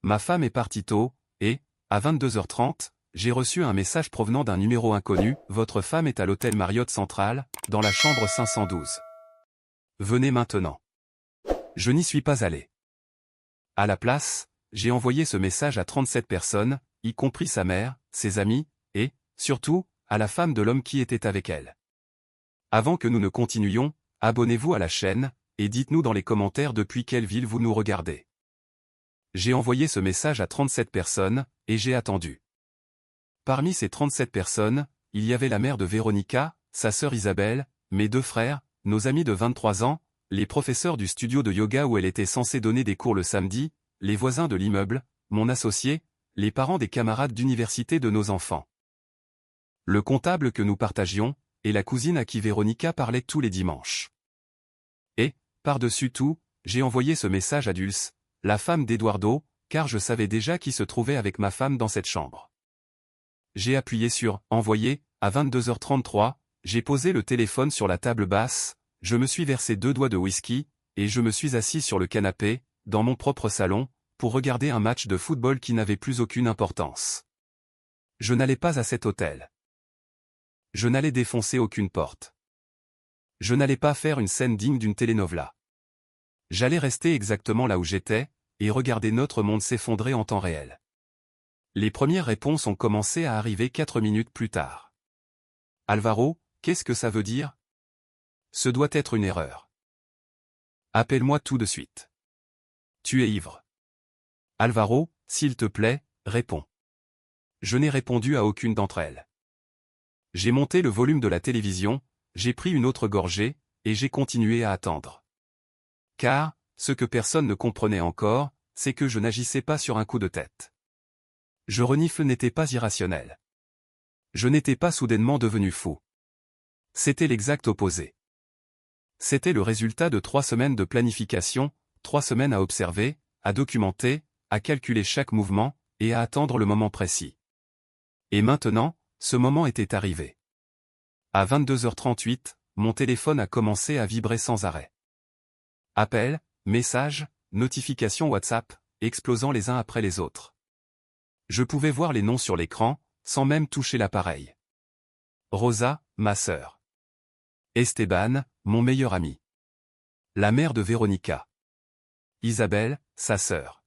Ma femme est partie tôt, et, à 22h30, j'ai reçu un message provenant d'un numéro inconnu. Votre femme est à l'hôtel Marriott Central, dans la chambre 512. Venez maintenant. Je n'y suis pas allé. À la place, j'ai envoyé ce message à 37 personnes, y compris sa mère, ses amis, et, surtout, à la femme de l'homme qui était avec elle. Avant que nous ne continuions, abonnez-vous à la chaîne, et dites-nous dans les commentaires depuis quelle ville vous nous regardez. J'ai envoyé ce message à 37 personnes, et j'ai attendu. Parmi ces 37 personnes, il y avait la mère de Véronica, sa sœur Isabelle, mes 2 frères, nos amis de 23 ans, les professeurs du studio de yoga où elle était censée donner des cours le samedi, les voisins de l'immeuble, mon associé, les parents des camarades d'université de nos enfants. Le comptable que nous partagions, et la cousine à qui Véronica parlait tous les dimanches. Et, par-dessus tout, j'ai envoyé ce message à Dulce, la femme d'Eduardo, car je savais déjà qui se trouvait avec ma femme dans cette chambre. J'ai appuyé sur « Envoyer » à 22h33, j'ai posé le téléphone sur la table basse, je me suis versé 2 doigts de whisky, et je me suis assis sur le canapé, dans mon propre salon, pour regarder un match de football qui n'avait plus aucune importance. Je n'allais pas à cet hôtel. Je n'allais défoncer aucune porte. Je n'allais pas faire une scène digne d'une telenovela. J'allais rester exactement là où j'étais, et regarder notre monde s'effondrer en temps réel. Les premières réponses ont commencé à arriver 4 minutes plus tard. Alvaro, qu'est-ce que ça veut dire? Ce doit être une erreur. Appelle-moi tout de suite. Tu es ivre. Alvaro, s'il te plaît, réponds. Je n'ai répondu à aucune d'entre elles. J'ai monté le volume de la télévision, j'ai pris une autre gorgée, et j'ai continué à attendre. Car, ce que personne ne comprenait encore, c'est que je n'agissais pas sur un coup de tête. Je renifle n'était pas irrationnel. Je n'étais pas soudainement devenu fou. C'était l'exact opposé. C'était le résultat de 3 semaines de planification, 3 semaines à observer, à documenter, à calculer chaque mouvement, et à attendre le moment précis. Et maintenant, ce moment était arrivé. À 22h38, mon téléphone a commencé à vibrer sans arrêt. Appels, messages, notifications WhatsApp, explosant les uns après les autres. Je pouvais voir les noms sur l'écran, sans même toucher l'appareil. Rosa, ma sœur. Esteban, mon meilleur ami. La mère de Véronica. Isabelle, sa sœur.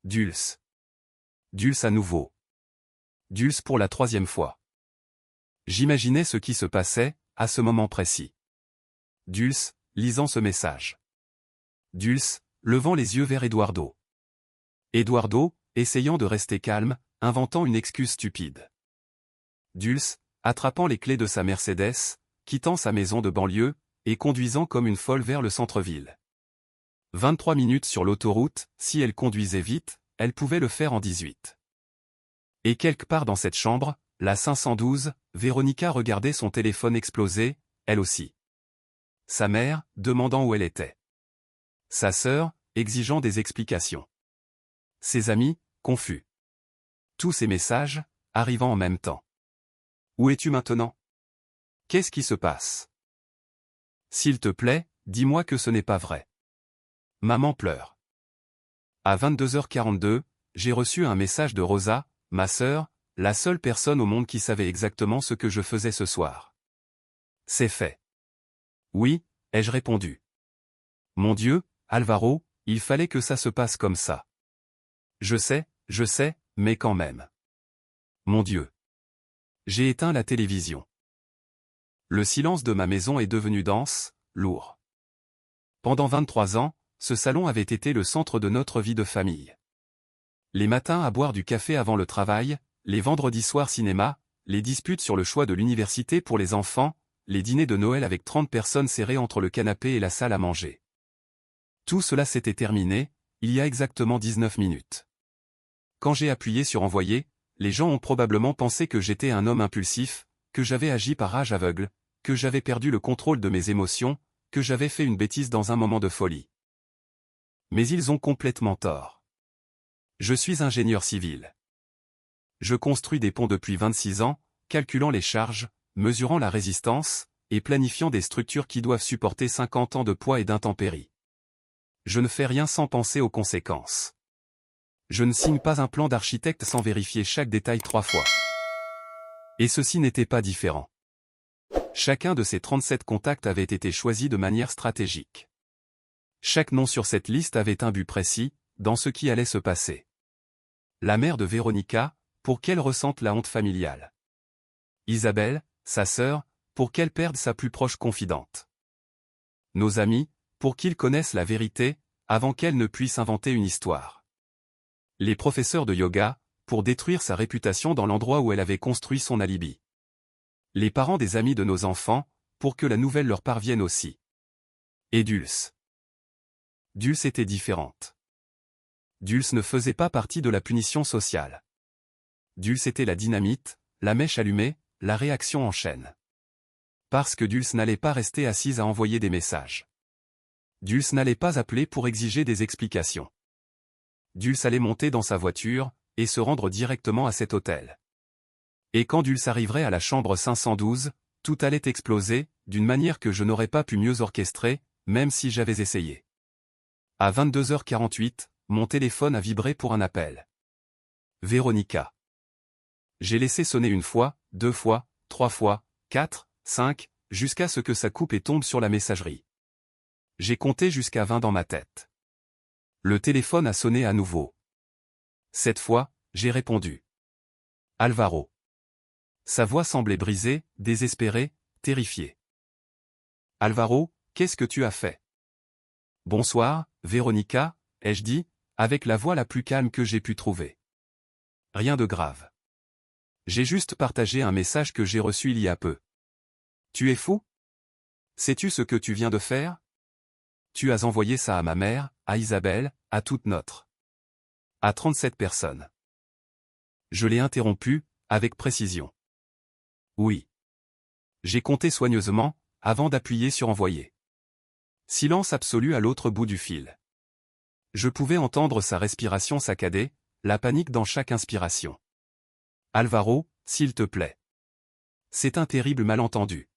Dulce. Dulce à nouveau. Dulce pour la 3e fois. J'imaginais ce qui se passait, à ce moment précis. Dulce, lisant ce message. Dulce, levant les yeux vers Eduardo. Eduardo, essayant de rester calme, inventant une excuse stupide. Dulce, attrapant les clés de sa Mercedes, quittant sa maison de banlieue, et conduisant comme une folle vers le centre-ville. 23 minutes sur l'autoroute, si elle conduisait vite, elle pouvait le faire en 18. Et quelque part dans cette chambre, la 512, Véronica regardait son téléphone exploser, elle aussi. Sa mère, demandant où elle était. Sa sœur, exigeant des explications. Ses amis, confus. Tous ces messages, arrivant en même temps. Où es-tu maintenant? Qu'est-ce qui se passe? S'il te plaît, dis-moi que ce n'est pas vrai. Maman pleure. À 22h42, j'ai reçu un message de Rosa, ma sœur, la seule personne au monde qui savait exactement ce que je faisais ce soir. C'est fait. Oui, ai-je répondu. Mon Dieu, Alvaro, il fallait que ça se passe comme ça. Je sais, mais quand même. Mon Dieu. J'ai éteint la télévision. Le silence de ma maison est devenu dense, lourd. Pendant 23 ans, ce salon avait été le centre de notre vie de famille. Les matins à boire du café avant le travail, les vendredis soirs cinéma, les disputes sur le choix de l'université pour les enfants, les dîners de Noël avec 30 personnes serrées entre le canapé et la salle à manger. Tout cela s'était terminé, il y a exactement 19 minutes. Quand j'ai appuyé sur envoyer, les gens ont probablement pensé que j'étais un homme impulsif, que j'avais agi par rage aveugle, que j'avais perdu le contrôle de mes émotions, que j'avais fait une bêtise dans un moment de folie. Mais ils ont complètement tort. Je suis ingénieur civil. Je construis des ponts depuis 26 ans, calculant les charges, mesurant la résistance, et planifiant des structures qui doivent supporter 50 ans de poids et d'intempéries. Je ne fais rien sans penser aux conséquences. Je ne signe pas un plan d'architecte sans vérifier chaque détail 3 fois. Et ceci n'était pas différent. Chacun de ces 37 contacts avait été choisi de manière stratégique. Chaque nom sur cette liste avait un but précis, dans ce qui allait se passer. La mère de Véronica, pour qu'elle ressente la honte familiale. Isabelle, sa sœur, pour qu'elle perde sa plus proche confidente. Nos amis, pour qu'ils connaissent la vérité, avant qu'elle ne puisse inventer une histoire. Les professeurs de yoga, pour détruire sa réputation dans l'endroit où elle avait construit son alibi. Les parents des amis de nos enfants, pour que la nouvelle leur parvienne aussi. Et Dulce. Dulce était différente. Dulce ne faisait pas partie de la punition sociale. Dulce était la dynamite, la mèche allumée, la réaction en chaîne. Parce que Dulce n'allait pas rester assise à envoyer des messages. Dulce n'allait pas appeler pour exiger des explications. Dulce allait monter dans sa voiture, et se rendre directement à cet hôtel. Et quand Dulce arriverait à la chambre 512, tout allait exploser, d'une manière que je n'aurais pas pu mieux orchestrer, même si j'avais essayé. À 22h48, mon téléphone a vibré pour un appel. Véronica. J'ai laissé sonner 1 fois, 2 fois, 3 fois, 4, 5, jusqu'à ce que ça coupe et tombe sur la messagerie. J'ai compté jusqu'à 20 dans ma tête. Le téléphone a sonné à nouveau. Cette fois, j'ai répondu. Alvaro. Sa voix semblait brisée, désespérée, terrifiée. Alvaro, qu'est-ce que tu as fait? Bonsoir, Véronica, ai-je dit, avec la voix la plus calme que j'ai pu trouver. Rien de grave. J'ai juste partagé un message que j'ai reçu il y a peu. Tu es fou? Sais-tu ce que tu viens de faire? Tu as envoyé ça à ma mère, à Isabelle, à toute notre. À 37 personnes. Je l'ai interrompu, avec précision. Oui. J'ai compté soigneusement, avant d'appuyer sur envoyer. Silence absolu à l'autre bout du fil. Je pouvais entendre sa respiration saccadée, la panique dans chaque inspiration. Alvaro, s'il te plaît. C'est un terrible malentendu.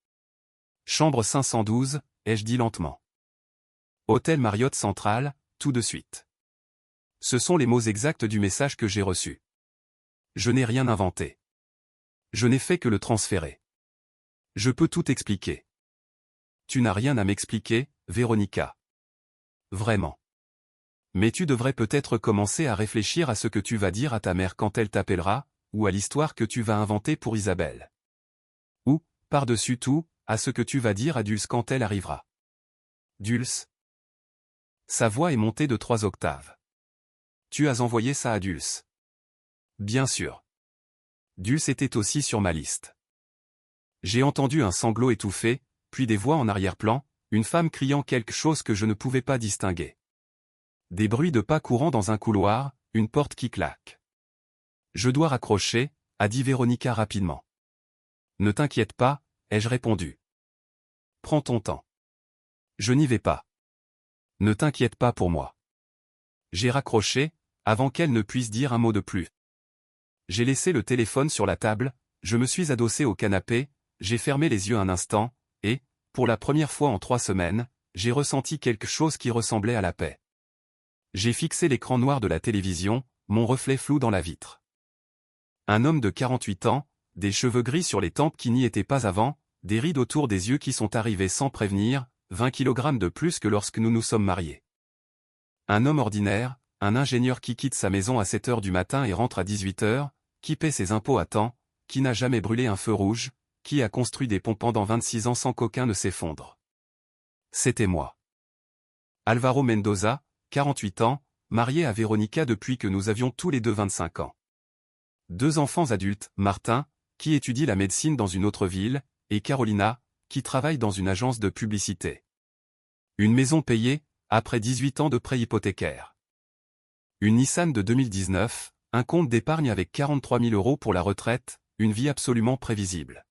Chambre 512, ai-je dit lentement. Hôtel Marriott Central, tout de suite. Ce sont les mots exacts du message que j'ai reçu. Je n'ai rien inventé. Je n'ai fait que le transférer. Je peux tout expliquer. Tu n'as rien à m'expliquer, Véronica. Vraiment. Mais tu devrais peut-être commencer à réfléchir à ce que tu vas dire à ta mère quand elle t'appellera, ou à l'histoire que tu vas inventer pour Isabelle. Ou, par-dessus tout, à ce que tu vas dire à Dulce quand elle arrivera. Dulce. Sa voix est montée de 3 octaves. Tu as envoyé ça à Dulce. Bien sûr. Dulce était aussi sur ma liste. J'ai entendu un sanglot étouffé, puis des voix en arrière-plan, une femme criant quelque chose que je ne pouvais pas distinguer. Des bruits de pas courant dans un couloir, une porte qui claque. Je dois raccrocher, a dit Véronica rapidement. Ne t'inquiète pas, ai-je répondu. Prends ton temps. Je n'y vais pas. Ne t'inquiète pas pour moi. J'ai raccroché, avant qu'elle ne puisse dire un mot de plus. J'ai laissé le téléphone sur la table, je me suis adossé au canapé, j'ai fermé les yeux un instant, et, pour la première fois en 3 semaines, j'ai ressenti quelque chose qui ressemblait à la paix. J'ai fixé l'écran noir de la télévision, mon reflet flou dans la vitre. Un homme de 48 ans, des cheveux gris sur les tempes qui n'y étaient pas avant, des rides autour des yeux qui sont arrivés sans prévenir, 20 kg de plus que lorsque nous nous sommes mariés. Un homme ordinaire, un ingénieur qui quitte sa maison à 7 heures du matin et rentre à 18 heures, qui paie ses impôts à temps, qui n'a jamais brûlé un feu rouge, qui a construit des ponts pendant 26 ans sans qu'aucun ne s'effondre. C'était moi. Alvaro Mendoza, 48 ans, marié à Véronica depuis que nous avions tous les deux 25 ans. 2 enfants adultes, Martin, qui étudie la médecine dans une autre ville, et Carolina, qui travaille dans une agence de publicité. Une maison payée, après 18 ans de prêt hypothécaire. Une Nissan de 2019, un compte d'épargne avec 43 000 € pour la retraite, une vie absolument prévisible.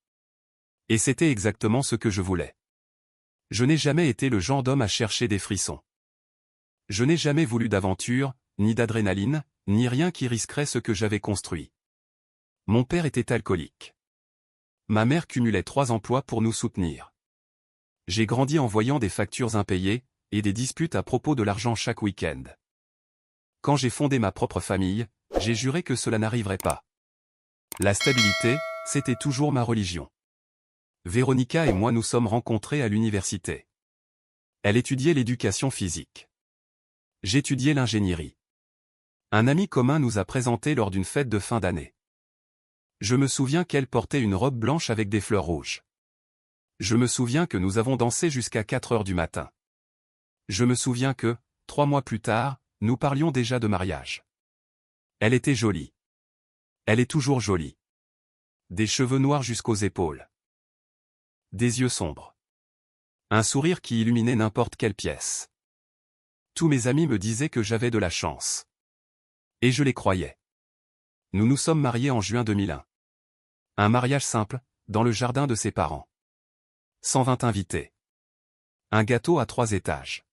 Et c'était exactement ce que je voulais. Je n'ai jamais été le genre d'homme à chercher des frissons. Je n'ai jamais voulu d'aventure, ni d'adrénaline, ni rien qui risquerait ce que j'avais construit. Mon père était alcoolique. Ma mère cumulait 3 emplois pour nous soutenir. J'ai grandi en voyant des factures impayées, et des disputes à propos de l'argent chaque week-end. quand j'ai fondé ma propre famille, j'ai juré que cela n'arriverait pas. La stabilité, c'était toujours ma religion. Véronica et moi nous sommes rencontrés à l'université. Elle étudiait l'éducation physique. J'étudiais l'ingénierie. Un ami commun nous a présentés lors d'une fête de fin d'année. Je me souviens qu'elle portait une robe blanche avec des fleurs rouges. Je me souviens que nous avons dansé jusqu'à 4 heures du matin. Je me souviens que, 3 mois plus tard, nous parlions déjà de mariage. Elle était jolie. Elle est toujours jolie. Des cheveux noirs jusqu'aux épaules. Des yeux sombres. Un sourire qui illuminait n'importe quelle pièce. Tous mes amis me disaient que j'avais de la chance. Et je les croyais. Nous nous sommes mariés en juin 2001. Un mariage simple, dans le jardin de ses parents. 120 invités. Un gâteau à 3 étages.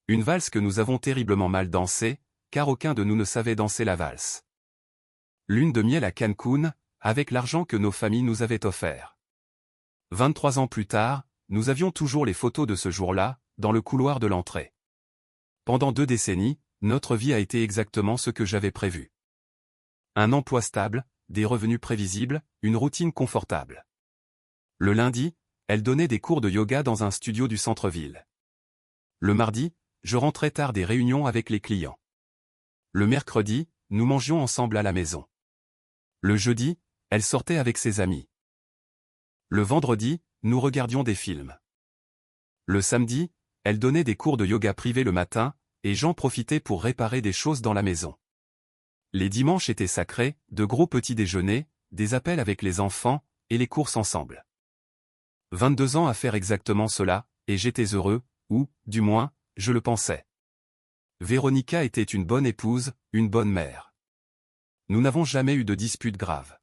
Une valse que nous avons terriblement mal dansée, car aucun de nous ne savait danser la valse. Lune de miel à Cancun, avec l'argent que nos familles nous avaient offert. 23 ans plus tard, nous avions toujours les photos de ce jour-là, dans le couloir de l'entrée. Pendant 2 décennies, notre vie a été exactement ce que j'avais prévu. Un emploi stable, des revenus prévisibles, une routine confortable. Le lundi, elle donnait des cours de yoga dans un studio du centre-ville. Le mardi, je rentrais tard des réunions avec les clients. Le mercredi, nous mangions ensemble à la maison. Le jeudi, elle sortait avec ses amis. Le vendredi, nous regardions des films. Le samedi, elle donnait des cours de yoga privés le matin, et j'en profitais pour réparer des choses dans la maison. Les dimanches étaient sacrés, de gros petits déjeuners, des appels avec les enfants, et les courses ensemble. 22 ans à faire exactement cela, et j'étais heureux, ou, du moins, je le pensais. Véronica était une bonne épouse, une bonne mère. Nous n'avons jamais eu de dispute grave.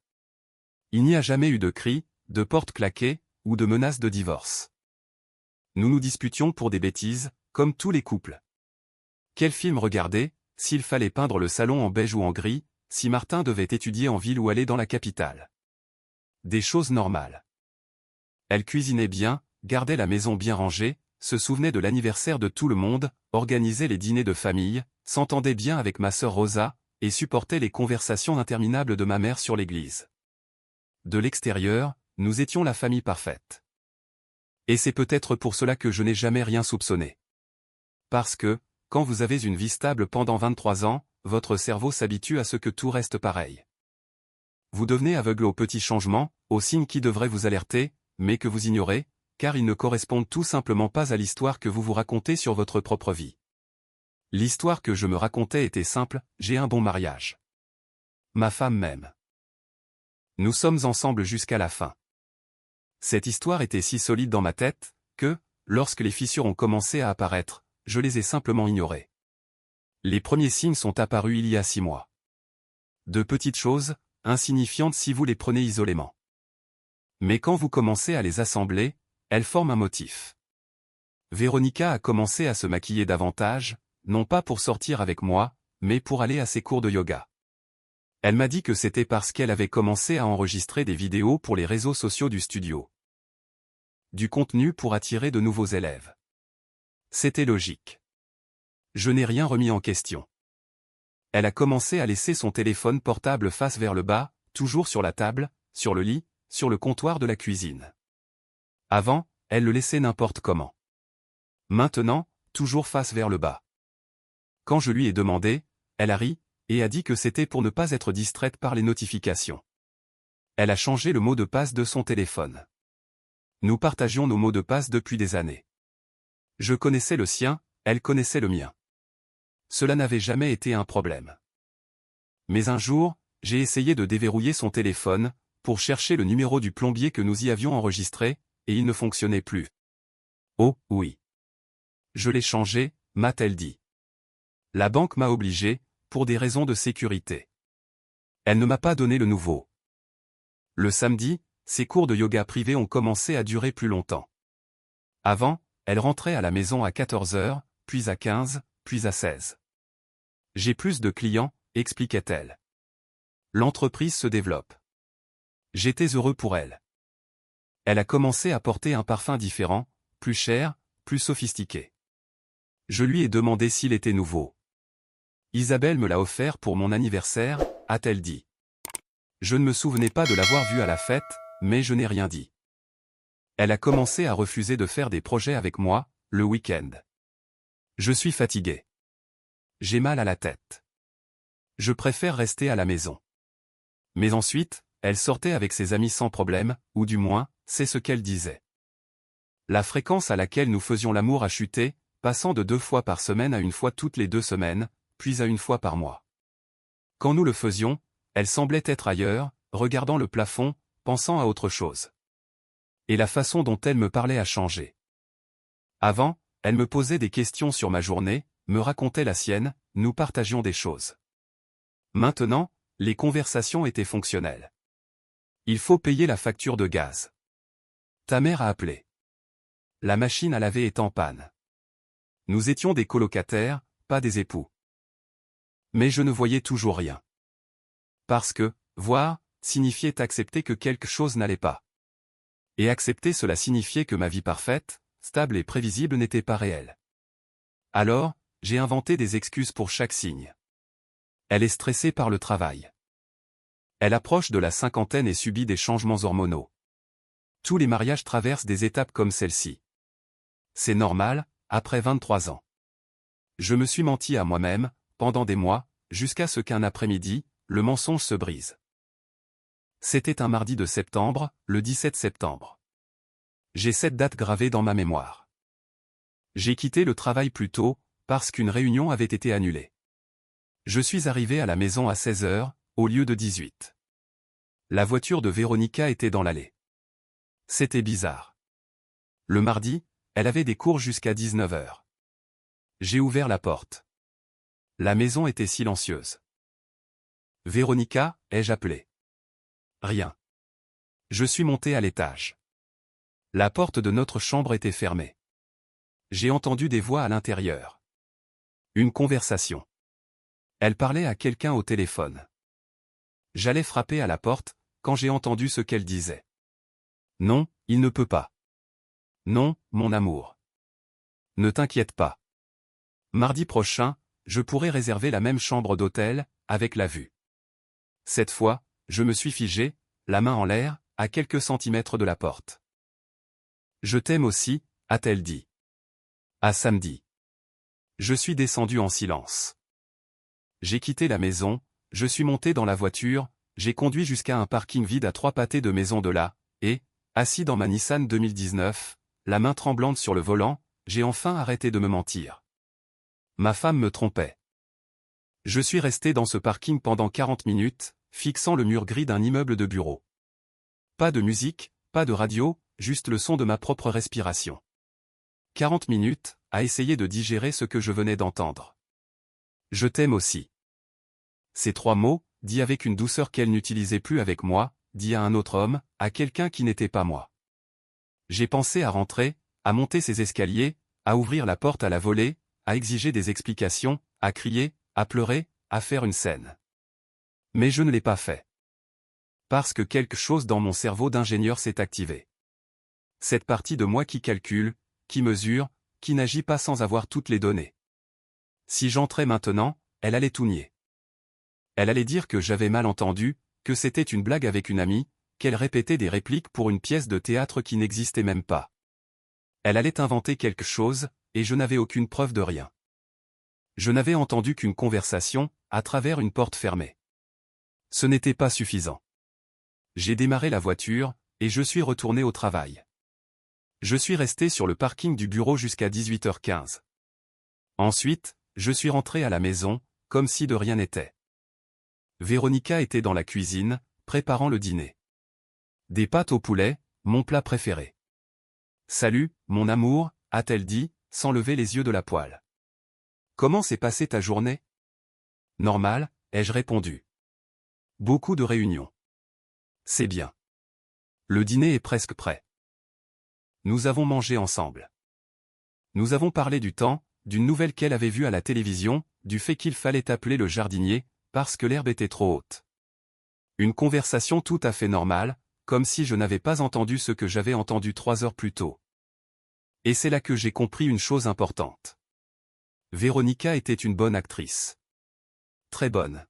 Il n'y a jamais eu de cris, de portes claquées, ou de menaces de divorce. Nous nous disputions pour des bêtises, comme tous les couples. Quel film regarder, s'il fallait peindre le salon en beige ou en gris, si Martin devait étudier en ville ou aller dans la capitale. Des choses normales. Elle cuisinait bien, gardait la maison bien rangée, se souvenait de l'anniversaire de tout le monde, organisait les dîners de famille, s'entendait bien avec ma sœur Rosa, et supportait les conversations interminables de ma mère sur l'église. De l'extérieur, nous étions la famille parfaite. Et c'est peut-être pour cela que je n'ai jamais rien soupçonné. Parce que, quand vous avez une vie stable pendant 23 ans, votre cerveau s'habitue à ce que tout reste pareil. Vous devenez aveugle aux petits changements, aux signes qui devraient vous alerter, mais que vous ignorez, car ils ne correspondent tout simplement pas à l'histoire que vous vous racontez sur votre propre vie. L'histoire que je me racontais était simple, j'ai un bon mariage. Ma femme m'aime. Nous sommes ensemble jusqu'à la fin. Cette histoire était si solide dans ma tête, que, lorsque les fissures ont commencé à apparaître, je les ai simplement ignorées. Les premiers signes sont apparus il y a 6 mois. De petites choses, insignifiantes si vous les prenez isolément. Mais quand vous commencez à les assembler, elles forment un motif. Véronica a commencé à se maquiller davantage, non pas pour sortir avec moi, mais pour aller à ses cours de yoga. Elle m'a dit que c'était parce qu'elle avait commencé à enregistrer des vidéos pour les réseaux sociaux du studio. Du contenu pour attirer de nouveaux élèves. C'était logique. Je n'ai rien remis en question. Elle a commencé à laisser son téléphone portable face vers le bas, toujours sur la table, sur le lit, sur le comptoir de la cuisine. Avant, elle le laissait n'importe comment. Maintenant, toujours face vers le bas. Quand je lui ai demandé, elle a ri, et a dit que c'était pour ne pas être distraite par les notifications. Elle a changé le mot de passe de son téléphone. Nous partagions nos mots de passe depuis des années. Je connaissais le sien, elle connaissait le mien. Cela n'avait jamais été un problème. Mais un jour, j'ai essayé de déverrouiller son téléphone, pour chercher le numéro du plombier que nous y avions enregistré, et il ne fonctionnait plus. Oh, oui. Je l'ai changé, m'a-t-elle dit. La banque m'a obligé, pour des raisons de sécurité. Elle ne m'a pas donné le nouveau. Le samedi, ses cours de yoga privés ont commencé à durer plus longtemps. Avant, elle rentrait à la maison à 14 heures, puis à 15, puis à 16. J'ai plus de clients, expliquait-elle. L'entreprise se développe. J'étais heureux pour elle. Elle a commencé à porter un parfum différent, plus cher, plus sophistiqué. Je lui ai demandé s'il était nouveau. Isabelle me l'a offert pour mon anniversaire, a-t-elle dit. Je ne me souvenais pas de l'avoir vue à la fête, mais je n'ai rien dit. Elle a commencé à refuser de faire des projets avec moi, le week-end. Je suis fatigué. J'ai mal à la tête. Je préfère rester à la maison. Mais ensuite, elle sortait avec ses amis sans problème, ou du moins, c'est ce qu'elle disait. La fréquence à laquelle nous faisions l'amour a chuté, passant de 2 fois par semaine à 1 fois toutes les 2 semaines, puis à 1 fois par mois. Quand nous le faisions, elle semblait être ailleurs, regardant le plafond, pensant à autre chose. Et la façon dont elle me parlait a changé. Avant, elle me posait des questions sur ma journée, me racontait la sienne, nous partagions des choses. Maintenant, les conversations étaient fonctionnelles. Il faut payer la facture de gaz. Ta mère a appelé. La machine à laver est en panne. Nous étions des colocataires, pas des époux. Mais je ne voyais toujours rien. Parce que, voir, signifiait accepter que quelque chose n'allait pas. Et accepter cela signifiait que ma vie parfaite, stable et prévisible n'était pas réelle. Alors, j'ai inventé des excuses pour chaque signe. Elle est stressée par le travail. Elle approche de la cinquantaine et subit des changements hormonaux. Tous les mariages traversent des étapes comme celle-ci. C'est normal, après 23 ans. Je me suis menti à moi-même, pendant des mois, jusqu'à ce qu'un après-midi, le mensonge se brise. C'était un mardi de septembre, le 17 septembre. J'ai cette date gravée dans ma mémoire. J'ai quitté le travail plus tôt, parce qu'une réunion avait été annulée. Je suis arrivé à la maison à 16 heures, au lieu de 18. La voiture de Véronica était dans l'allée. C'était bizarre. Le mardi, elle avait des cours jusqu'à 19 heures. J'ai ouvert la porte. La maison était silencieuse. Véronica, ai-je appelé? Rien. Je suis monté à l'étage. La porte de notre chambre était fermée. J'ai entendu des voix à l'intérieur. Une conversation. Elle parlait à quelqu'un au téléphone. J'allais frapper à la porte, quand j'ai entendu ce qu'elle disait. Non, il ne peut pas. Non, mon amour. Ne t'inquiète pas. Mardi prochain, je pourrai réserver la même chambre d'hôtel, avec la vue. Cette fois, je me suis figé, la main en l'air, à quelques centimètres de la porte. Je t'aime aussi, a-t-elle dit. À samedi. Je suis descendu en silence. J'ai quitté la maison, je suis monté dans la voiture, j'ai conduit jusqu'à un parking vide à 3 pâtés de maison de là, et, assis dans ma Nissan 2019, la main tremblante sur le volant, j'ai enfin arrêté de me mentir. Ma femme me trompait. Je suis resté dans ce parking pendant 40 minutes, fixant le mur gris d'un immeuble de bureau. Pas de musique, pas de radio, juste le son de ma propre respiration. 40 minutes, à essayer de digérer ce que je venais d'entendre. Je t'aime aussi. Ces 3 mots, dits avec une douceur qu'elle n'utilisait plus avec moi, dits à un autre homme, à quelqu'un qui n'était pas moi. J'ai pensé à rentrer, à monter ces escaliers, à ouvrir la porte à la volée, à exiger des explications, à crier, à pleurer, à faire une scène. Mais je ne l'ai pas fait. Parce que quelque chose dans mon cerveau d'ingénieur s'est activé. Cette partie de moi qui calcule, qui mesure, qui n'agit pas sans avoir toutes les données. Si j'entrais maintenant, elle allait tout nier. Elle allait dire que j'avais mal entendu, que c'était une blague avec une amie, qu'elle répétait des répliques pour une pièce de théâtre qui n'existait même pas. Elle allait inventer quelque chose, et je n'avais aucune preuve de rien. Je n'avais entendu qu'une conversation, à travers une porte fermée. Ce n'était pas suffisant. J'ai démarré la voiture, et je suis retourné au travail. Je suis resté sur le parking du bureau jusqu'à 18h15. Ensuite, je suis rentré à la maison, comme si de rien n'était. Véronica était dans la cuisine, préparant le dîner. Des pâtes au poulet, mon plat préféré. Salut, mon amour, a-t-elle dit, sans lever les yeux de la poêle. Comment s'est passée ta journée? Normal, ai-je répondu. Beaucoup de réunions. C'est bien. Le dîner est presque prêt. Nous avons mangé ensemble. Nous avons parlé du temps, d'une nouvelle qu'elle avait vue à la télévision, du fait qu'il fallait appeler le jardinier, parce que l'herbe était trop haute. Une conversation tout à fait normale, comme si je n'avais pas entendu ce que j'avais entendu 3 heures plus tôt. Et c'est là que j'ai compris une chose importante. Véronica était une bonne actrice. très bonne.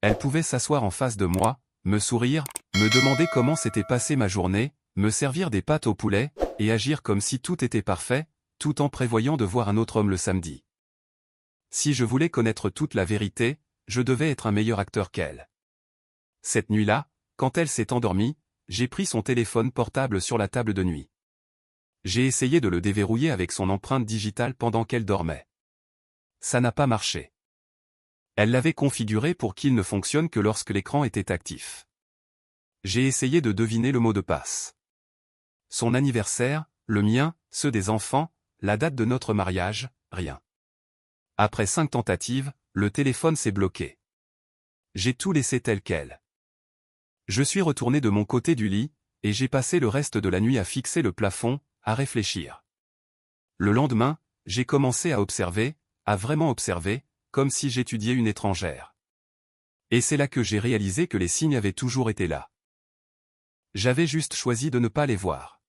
Elle pouvait s'asseoir en face de moi, me sourire, me demander comment s'était passée ma journée, me servir des pâtes au poulet, et agir comme si tout était parfait, tout en prévoyant de voir un autre homme le samedi. Si je voulais connaître toute la vérité, je devais être un meilleur acteur qu'elle. Cette nuit-là, quand elle s'est endormie, j'ai pris son téléphone portable sur la table de nuit. J'ai essayé de le déverrouiller avec son empreinte digitale pendant qu'elle dormait. Ça n'a pas marché. Elle l'avait configuré pour qu'il ne fonctionne que lorsque l'écran était actif. J'ai essayé de deviner le mot de passe. Son anniversaire, le mien, ceux des enfants, la date de notre mariage, rien. Après 5 tentatives, le téléphone s'est bloqué. J'ai tout laissé tel quel. Je suis retourné de mon côté du lit, et j'ai passé le reste de la nuit à fixer le plafond, à réfléchir. Le lendemain, j'ai commencé à observer, à vraiment observer, comme si j'étudiais une étrangère. Et c'est là que j'ai réalisé que les signes avaient toujours été là. J'avais juste choisi de ne pas les voir.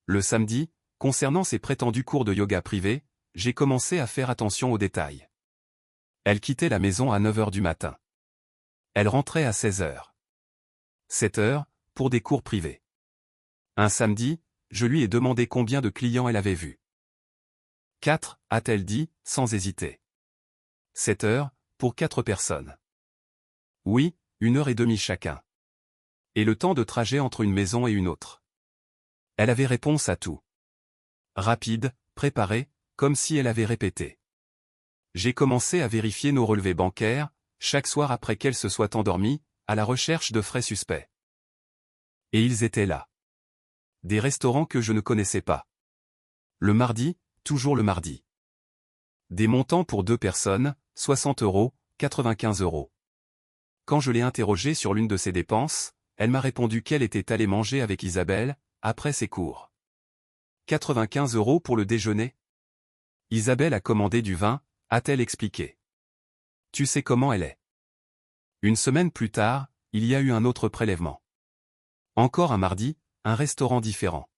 Le samedi, concernant ses prétendus cours de yoga privés, j'ai commencé à faire attention aux détails. Elle quittait la maison à 9 h du matin. Elle rentrait à 16 h. 7 h, pour des cours privés. Un samedi, je lui ai demandé combien de clients elle avait vus. 4, a-t-elle dit, sans hésiter. 7 h, pour 4 personnes. Oui, 1 h 30 chacun. Et le temps de trajet entre une maison et une autre. Elle avait réponse à tout. Rapide, préparée, comme si elle avait répété. J'ai commencé à vérifier nos relevés bancaires, chaque soir après qu'elle se soit endormie, à la recherche de frais suspects. Et ils étaient là. Des restaurants que je ne connaissais pas. Le mardi, toujours le mardi. Des montants pour 2 personnes, 60 €, 95 €. Quand je l'ai interrogée sur l'une de ses dépenses, elle m'a répondu qu'elle était allée manger avec Isabelle, après ses cours. 95 € pour le déjeuner? Isabelle a commandé du vin, a-t-elle expliqué. Tu sais comment elle est. Une semaine plus tard, il y a eu un autre prélèvement. Encore un mardi, un restaurant différent.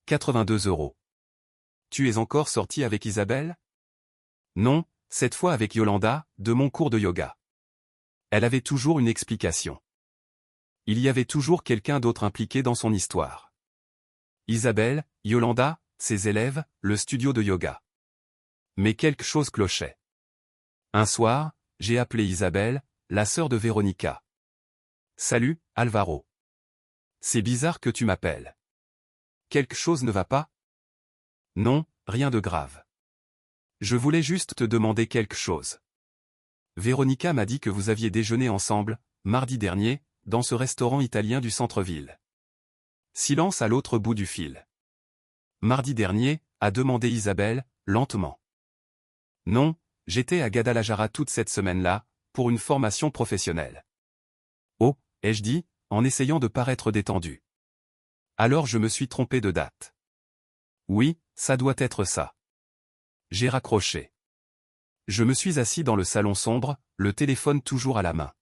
82 €. Tu es encore sorti avec Isabelle? Non, cette fois avec Yolanda, de mon cours de yoga. Elle avait toujours une explication. Il y avait toujours quelqu'un d'autre impliqué dans son histoire. Isabelle, Yolanda, ses élèves, le studio de yoga. Mais quelque chose clochait. Un soir, j'ai appelé Isabelle, la sœur de Véronica. Salut, Alvaro. C'est bizarre que tu m'appelles. Quelque chose ne va pas? Non, rien de grave. Je voulais juste te demander quelque chose. Véronica m'a dit que vous aviez déjeuné ensemble, mardi dernier, dans ce restaurant italien du centre-ville. Silence à l'autre bout du fil. Mardi dernier, a demandé Isabelle, lentement. Non, j'étais à Guadalajara toute cette semaine-là, pour une formation professionnelle. Oh, ai-je dit, en essayant de paraître détendu. Alors je me suis trompé de date. Oui, ça doit être ça. J'ai raccroché. Je me suis assis dans le salon sombre, le téléphone toujours à la main.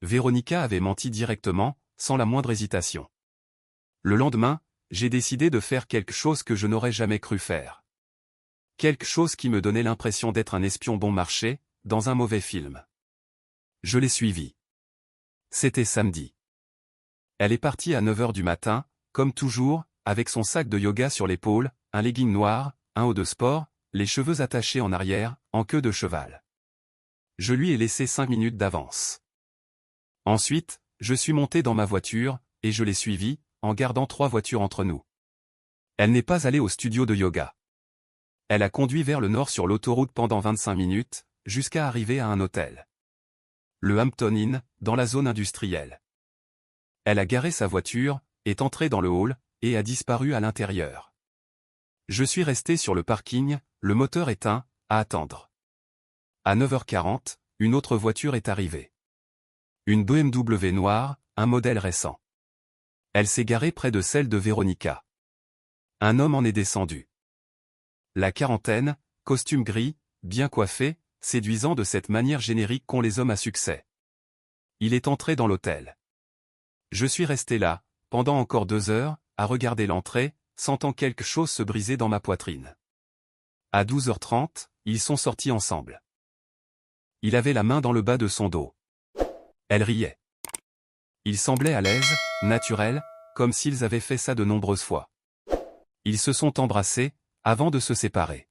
Véronica avait menti directement, sans la moindre hésitation. Le lendemain, j'ai décidé de faire quelque chose que je n'aurais jamais cru faire. Quelque chose qui me donnait l'impression d'être un espion bon marché, dans un mauvais film. Je l'ai suivi. C'était samedi. Elle est partie à 9 h du matin, comme toujours, avec son sac de yoga sur l'épaule, un legging noir, un haut de sport, les cheveux attachés en arrière, en queue de cheval. Je lui ai laissé 5 minutes d'avance. Ensuite, je suis monté dans ma voiture, et je l'ai suivie, en gardant 3 voitures entre nous. Elle n'est pas allée au studio de yoga. Elle a conduit vers le nord sur l'autoroute pendant 25 minutes, jusqu'à arriver à un hôtel. Le Hampton Inn, dans la zone industrielle. Elle a garé sa voiture, est entrée dans le hall, et a disparu à l'intérieur. Je suis resté sur le parking, le moteur éteint, à attendre. À 9 h 40, une autre voiture est arrivée. Une BMW noire, un modèle récent. Elle s'est garée près de celle de Véronica. Un homme en est descendu. La quarantaine, costume gris, bien coiffé, séduisant de cette manière générique qu'ont les hommes à succès. Il est entré dans l'hôtel. Je suis resté là, pendant encore 2 heures, à regarder l'entrée, sentant quelque chose se briser dans ma poitrine. À 12 h 30, ils sont sortis ensemble. Il avait la main dans le bas de son dos. Elle riait. Il semblait à l'aise, naturel, comme s'ils avaient fait ça de nombreuses fois. Ils se sont embrassés, avant de se séparer.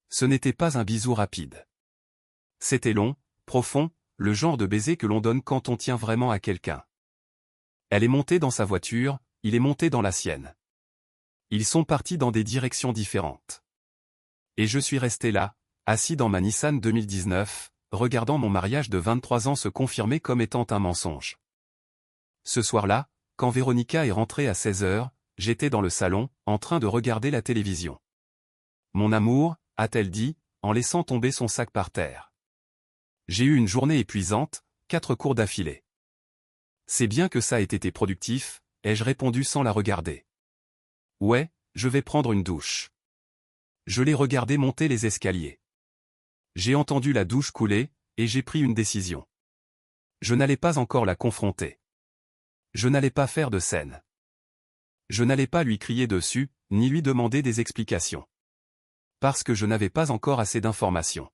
Ce n'était pas un bisou rapide. C'était long, profond, le genre de baiser que l'on donne quand on tient vraiment à quelqu'un. Elle est montée dans sa voiture, il est monté dans la sienne. Ils sont partis dans des directions différentes. Et je suis resté là, assis dans ma Nissan 2019, regardant mon mariage de 23 ans se confirmer comme étant un mensonge. Ce soir-là, quand Véronica est rentrée à 16 heures, j'étais dans le salon, en train de regarder la télévision. Mon amour, a-t-elle dit, en laissant tomber son sac par terre. J'ai eu une journée épuisante, 4 cours d'affilée. C'est bien que ça ait été productif, ai-je répondu sans la regarder. Ouais, je vais prendre une douche. Je l'ai regardé monter les escaliers. J'ai entendu la douche couler, et j'ai pris une décision. Je n'allais pas encore la confronter. Je n'allais pas faire de scène. Je n'allais pas lui crier dessus, ni lui demander des explications. Parce que je n'avais pas encore assez d'informations.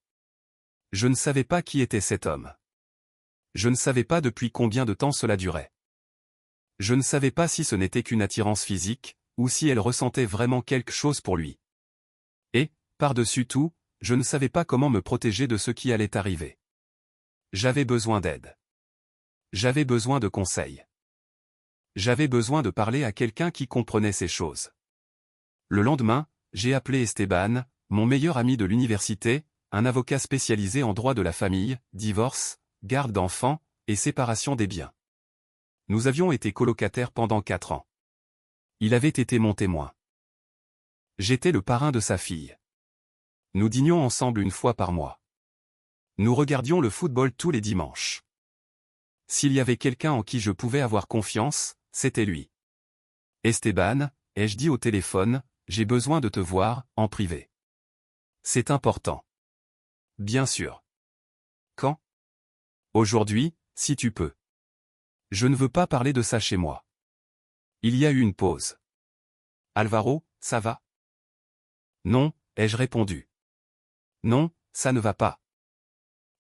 Je ne savais pas qui était cet homme. Je ne savais pas depuis combien de temps cela durait. Je ne savais pas si ce n'était qu'une attirance physique, ou si elle ressentait vraiment quelque chose pour lui. Et, par-dessus tout, je ne savais pas comment me protéger de ce qui allait arriver. J'avais besoin d'aide. J'avais besoin de conseils. J'avais besoin de parler à quelqu'un qui comprenait ces choses. Le lendemain, j'ai appelé Esteban, mon meilleur ami de l'université, un avocat spécialisé en droit de la famille, divorce, garde d'enfants, et séparation des biens. Nous avions été colocataires pendant 4 ans. Il avait été mon témoin. J'étais le parrain de sa fille. Nous dînions ensemble une fois par mois. Nous regardions le football tous les dimanches. S'il y avait quelqu'un en qui je pouvais avoir confiance, c'était lui. Esteban, ai-je dit au téléphone, j'ai besoin de te voir, en privé. C'est important. Bien sûr. Quand? Aujourd'hui, si tu peux. Je ne veux pas parler de ça chez moi. Il y a eu une pause. Alvaro, ça va? Non, ai-je répondu. Non, ça ne va pas.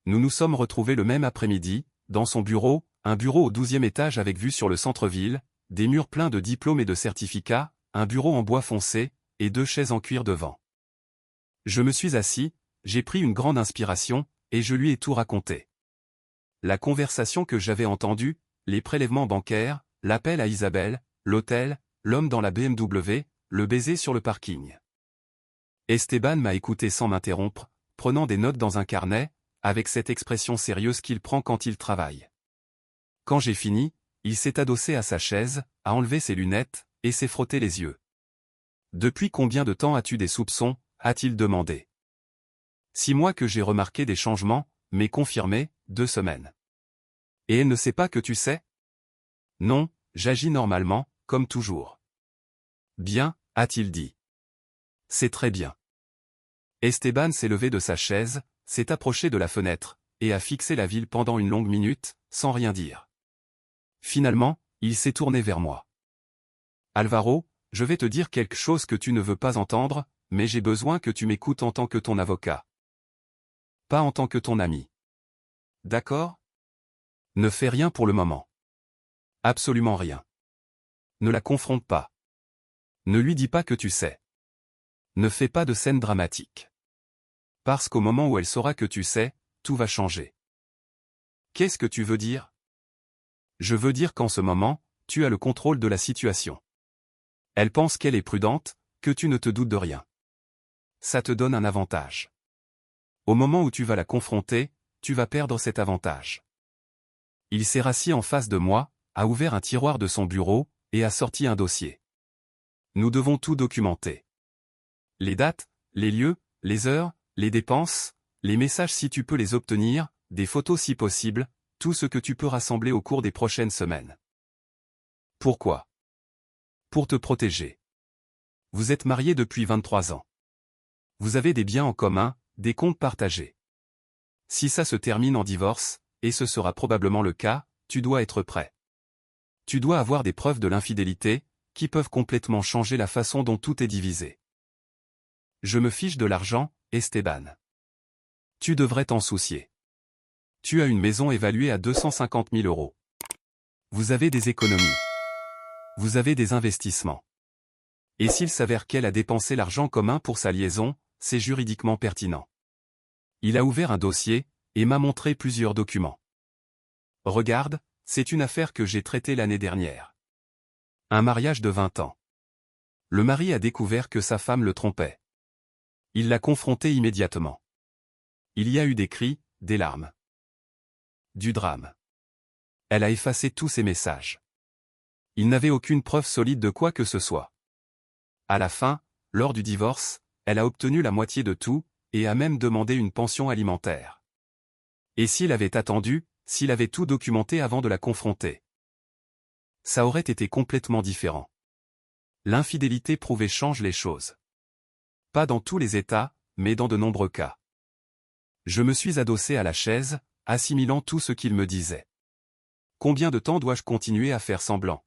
Nous nous sommes retrouvés le même après-midi, dans son bureau, un bureau au 12e étage avec vue sur le centre-ville, des murs pleins de diplômes et de certificats, un bureau en bois foncé, et 2 chaises en cuir devant. Je me suis assis, j'ai pris une grande inspiration, et je lui ai tout raconté. La conversation que j'avais entendue, les prélèvements bancaires, l'appel à Isabelle, l'hôtel, l'homme dans la BMW, le baiser sur le parking. Esteban m'a écouté sans m'interrompre, prenant des notes dans un carnet, avec cette expression sérieuse qu'il prend quand il travaille. Quand j'ai fini, il s'est adossé à sa chaise, a enlevé ses lunettes, et s'est frotté les yeux. « Depuis combien de temps as-tu des soupçons » a-t-il demandé. 6 mois que j'ai remarqué des changements, mais confirmé, 2 semaines. Et elle ne sait pas que tu sais? Non, j'agis normalement, comme toujours. Bien, a-t-il dit. C'est très bien. Esteban s'est levé de sa chaise, s'est approché de la fenêtre, et a fixé la ville pendant une longue minute, sans rien dire. Finalement, il s'est tourné vers moi. Alvaro, je vais te dire quelque chose que tu ne veux pas entendre, mais j'ai besoin que tu m'écoutes en tant que ton avocat. Pas en tant que ton ami. D'accord? Ne fais rien pour le moment. Absolument rien. Ne la confronte pas. Ne lui dis pas que tu sais. Ne fais pas de scène dramatique. Parce qu'au moment où elle saura que tu sais, tout va changer. Qu'est-ce que tu veux dire? Je veux dire qu'en ce moment, tu as le contrôle de la situation. Elle pense qu'elle est prudente, que tu ne te doutes de rien. Ça te donne un avantage. Au moment où tu vas la confronter, tu vas perdre cet avantage. Il s'est rassis en face de moi, a ouvert un tiroir de son bureau, et a sorti un dossier. Nous devons tout documenter. Les dates, les lieux, les heures, les dépenses, les messages si tu peux les obtenir, des photos si possible, tout ce que tu peux rassembler au cours des prochaines semaines. Pourquoi? Pour te protéger. Vous êtes mariés depuis 23 ans. Vous avez des biens en commun, des comptes partagés. Si ça se termine en divorce, et ce sera probablement le cas, tu dois être prêt. Tu dois avoir des preuves de l'infidélité, qui peuvent complètement changer la façon dont tout est divisé. Je me fiche de l'argent, Esteban. Tu devrais t'en soucier. Tu as une maison évaluée à 250 000 euros. Vous avez des économies. Vous avez des investissements. Et s'il s'avère qu'elle a dépensé l'argent commun pour sa liaison, c'est juridiquement pertinent. Il a ouvert un dossier, et m'a montré plusieurs documents. Regarde, c'est une affaire que j'ai traitée l'année dernière. Un mariage de 20 ans. Le mari a découvert que sa femme le trompait. Il l'a confronté immédiatement. Il y a eu des cris, des larmes. Du drame. Elle a effacé tous ses messages. Il n'avait aucune preuve solide de quoi que ce soit. À la fin, lors du divorce, elle a obtenu la moitié de tout, et a même demandé une pension alimentaire. Et s'il avait attendu, s'il avait tout documenté avant de la confronter? Ça aurait été complètement différent. L'infidélité prouvée change les choses. Pas dans tous les états, mais dans de nombreux cas. Je me suis adossé à la chaise, assimilant tout ce qu'il me disait. Combien de temps dois-je continuer à faire semblant?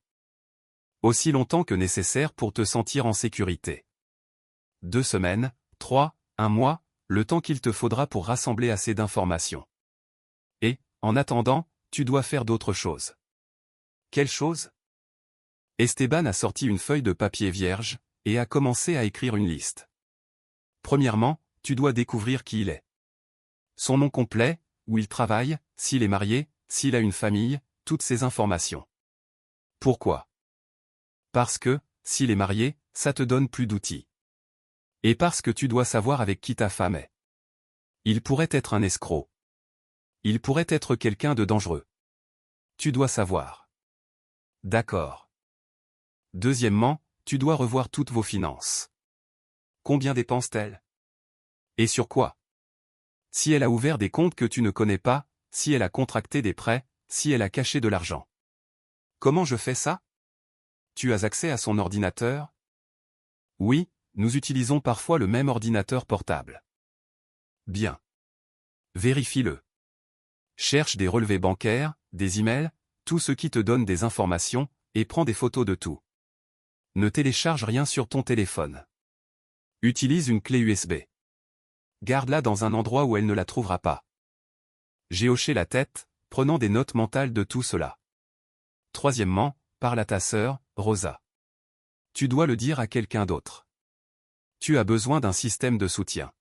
Aussi longtemps que nécessaire pour te sentir en sécurité. 2 semaines, 3, 1 mois, le temps qu'il te faudra pour rassembler assez d'informations. Et, en attendant, tu dois faire d'autres choses. Quelle chose? Esteban a sorti une feuille de papier vierge, et a commencé à écrire une liste. Premièrement, tu dois découvrir qui il est. Son nom complet, où il travaille, s'il est marié, s'il a une famille, toutes ces informations. Pourquoi? Parce que, s'il est marié, ça te donne plus d'outils. Et parce que tu dois savoir avec qui ta femme est. Il pourrait être un escroc. Il pourrait être quelqu'un de dangereux. Tu dois savoir. D'accord. Deuxièmement, tu dois revoir toutes vos finances. Combien dépense-t-elle? Et sur quoi? Si elle a ouvert des comptes que tu ne connais pas, si elle a contracté des prêts, si elle a caché de l'argent. Comment je fais ça? Tu as accès à son ordinateur? Oui, nous utilisons parfois le même ordinateur portable. Bien. Vérifie-le. Cherche des relevés bancaires, des emails, tout ce qui te donne des informations, et prends des photos de tout. Ne télécharge rien sur ton téléphone. Utilise une clé USB. Garde-la dans un endroit où elle ne la trouvera pas. J'ai hoché la tête, prenant des notes mentales de tout cela. Troisièmement, parle à ta sœur, Rosa. Tu dois le dire à quelqu'un d'autre. Tu as besoin d'un système de soutien.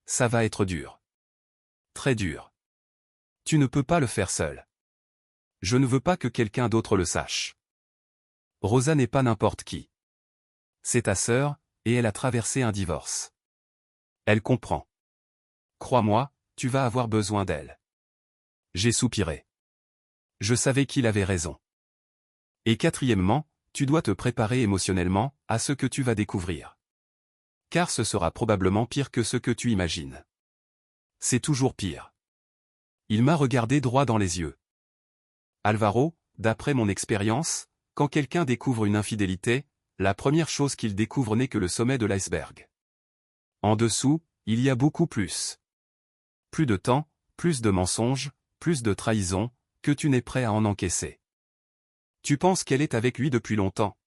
Ça va être dur. Très dur. Tu ne peux pas le faire seul. Je ne veux pas que quelqu'un d'autre le sache. Rosa n'est pas n'importe qui. C'est ta sœur, et elle a traversé un divorce. Elle comprend. Crois-moi, tu vas avoir besoin d'elle. J'ai soupiré. Je savais qu'il avait raison. Et quatrièmement, tu dois te préparer émotionnellement à ce que tu vas découvrir. Car ce sera probablement pire que ce que tu imagines. C'est toujours pire. Il m'a regardé droit dans les yeux. Alvaro, d'après mon expérience, quand quelqu'un découvre une infidélité, la première chose qu'il découvre n'est que le sommet de l'iceberg. En dessous, il y a beaucoup plus. Plus de temps, plus de mensonges, plus de trahison, que tu n'es prêt à en encaisser. Tu penses qu'elle est avec lui depuis longtemps?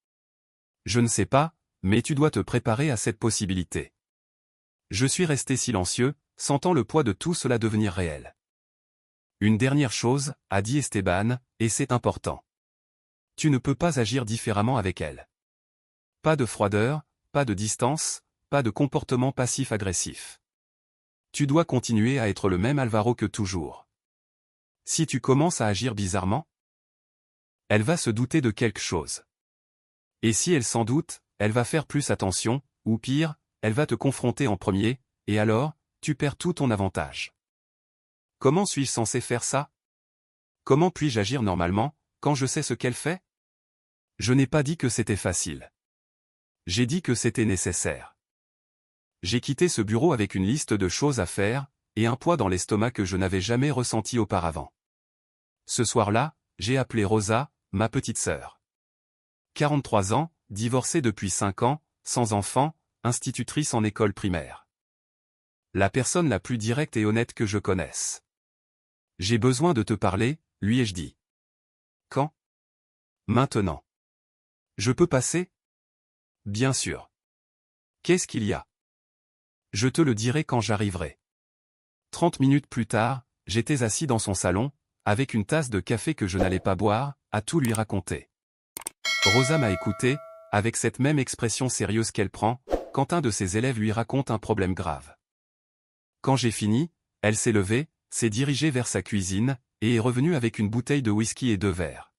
Je ne sais pas, mais tu dois te préparer à cette possibilité. Je suis resté silencieux, sentant le poids de tout cela devenir réel. Une dernière chose, a dit Esteban, et c'est important. Tu ne peux pas agir différemment avec elle. Pas de froideur, pas de distance, pas de comportement passif-agressif. Tu dois continuer à être le même Alvaro que toujours. Si tu commences à agir bizarrement, elle va se douter de quelque chose. Et si elle s'en doute, elle va faire plus attention, ou pire, elle va te confronter en premier, et alors, tu perds tout ton avantage. Comment suis-je censé faire ça? Comment puis-je agir normalement, quand je sais ce qu'elle fait? Je n'ai pas dit que c'était facile. J'ai dit que c'était nécessaire. J'ai quitté ce bureau avec une liste de choses à faire, et un poids dans l'estomac que je n'avais jamais ressenti auparavant. Ce soir-là, j'ai appelé Rosa, ma petite sœur. 43 ans, divorcée depuis 5 ans, sans enfant, institutrice en école primaire. La personne la plus directe et honnête que je connaisse. J'ai besoin de te parler, lui ai-je dit. Quand? Maintenant. Je peux passer? Bien sûr. Qu'est-ce qu'il y a? Je te le dirai quand j'arriverai. 30 minutes plus tard, j'étais assis dans son salon, avec une tasse de café que je n'allais pas boire, à tout lui raconter. Rosa m'a écouté, avec cette même expression sérieuse qu'elle prend, quand un de ses élèves lui raconte un problème grave. Quand j'ai fini, elle s'est levée, s'est dirigée vers sa cuisine, et est revenue avec une bouteille de whisky et 2 verres.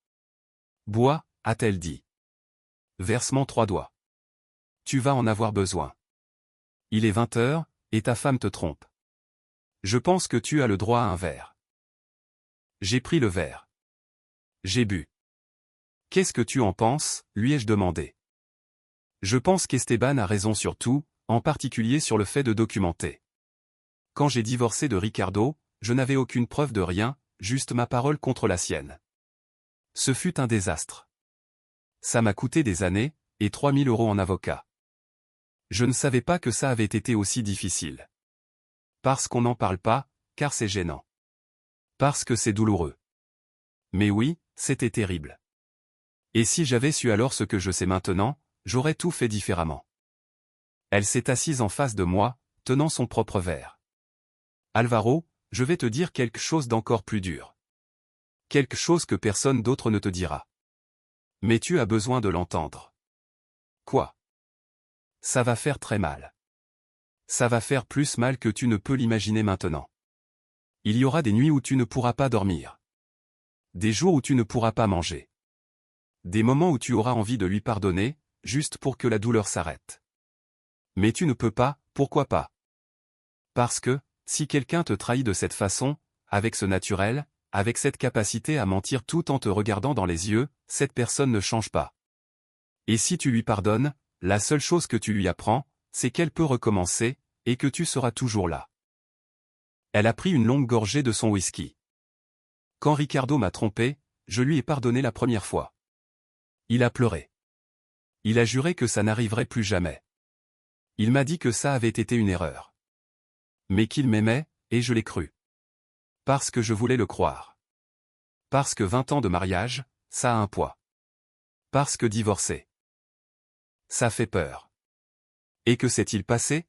Bois, a-t-elle dit. Versement 3 doigts. Tu vas en avoir besoin. Il est 20 heures, et ta femme te trompe. Je pense que tu as le droit à un verre. J'ai pris le verre. J'ai bu. Qu'est-ce que tu en penses, lui ai-je demandé. Je pense qu'Esteban a raison sur tout, en particulier sur le fait de documenter. Quand j'ai divorcé de Ricardo, je n'avais aucune preuve de rien, juste ma parole contre la sienne. Ce fut un désastre. Ça m'a coûté des années, et 3 000 € en avocat. Je ne savais pas que ça avait été aussi difficile. Parce qu'on n'en parle pas, car c'est gênant. Parce que c'est douloureux. Mais oui, c'était terrible. Et si j'avais su alors ce que je sais maintenant, j'aurais tout fait différemment. Elle s'est assise en face de moi, tenant son propre verre. Alvaro, je vais te dire quelque chose d'encore plus dur. Quelque chose que personne d'autre ne te dira. Mais tu as besoin de l'entendre. Quoi? Ça va faire très mal. Ça va faire plus mal que tu ne peux l'imaginer maintenant. Il y aura des nuits où tu ne pourras pas dormir. Des jours où tu ne pourras pas manger. Des moments où tu auras envie de lui pardonner, juste pour que la douleur s'arrête. Mais tu ne peux pas, pourquoi pas? Parce que, si quelqu'un te trahit de cette façon, avec ce naturel, avec cette capacité à mentir tout en te regardant dans les yeux, cette personne ne change pas. Et si tu lui pardonnes, la seule chose que tu lui apprends, c'est qu'elle peut recommencer, et que tu seras toujours là. Elle a pris une longue gorgée de son whisky. Quand Ricardo m'a trompé, je lui ai pardonné la première fois. Il a pleuré. Il a juré que ça n'arriverait plus jamais. Il m'a dit que ça avait été une erreur. Mais qu'il m'aimait, et je l'ai cru. Parce que je voulais le croire. Parce que 20 ans de mariage, ça a un poids. Parce que divorcer. Ça fait peur. Et que s'est-il passé?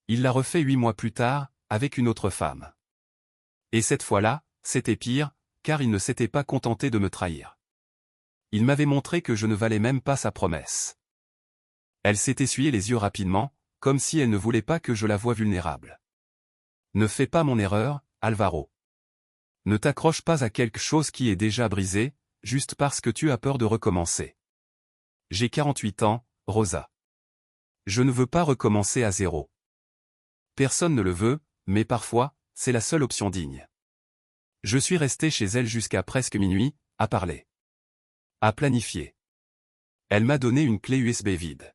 Il l'a refait 8 mois plus tard, avec une autre femme. Et cette fois-là, c'était pire, car il ne s'était pas contenté de me trahir. Il m'avait montré que je ne valais même pas sa promesse. Elle s'est essuyée les yeux rapidement, comme si elle ne voulait pas que je la voie vulnérable. Ne fais pas mon erreur, Alvaro. Ne t'accroche pas à quelque chose qui est déjà brisé, juste parce que tu as peur de recommencer. J'ai 48 ans, Rosa. Je ne veux pas recommencer à zéro. Personne ne le veut, mais parfois, c'est la seule option digne. Je suis resté chez elle jusqu'à presque minuit, à parler. À planifier. Elle m'a donné une clé USB vide.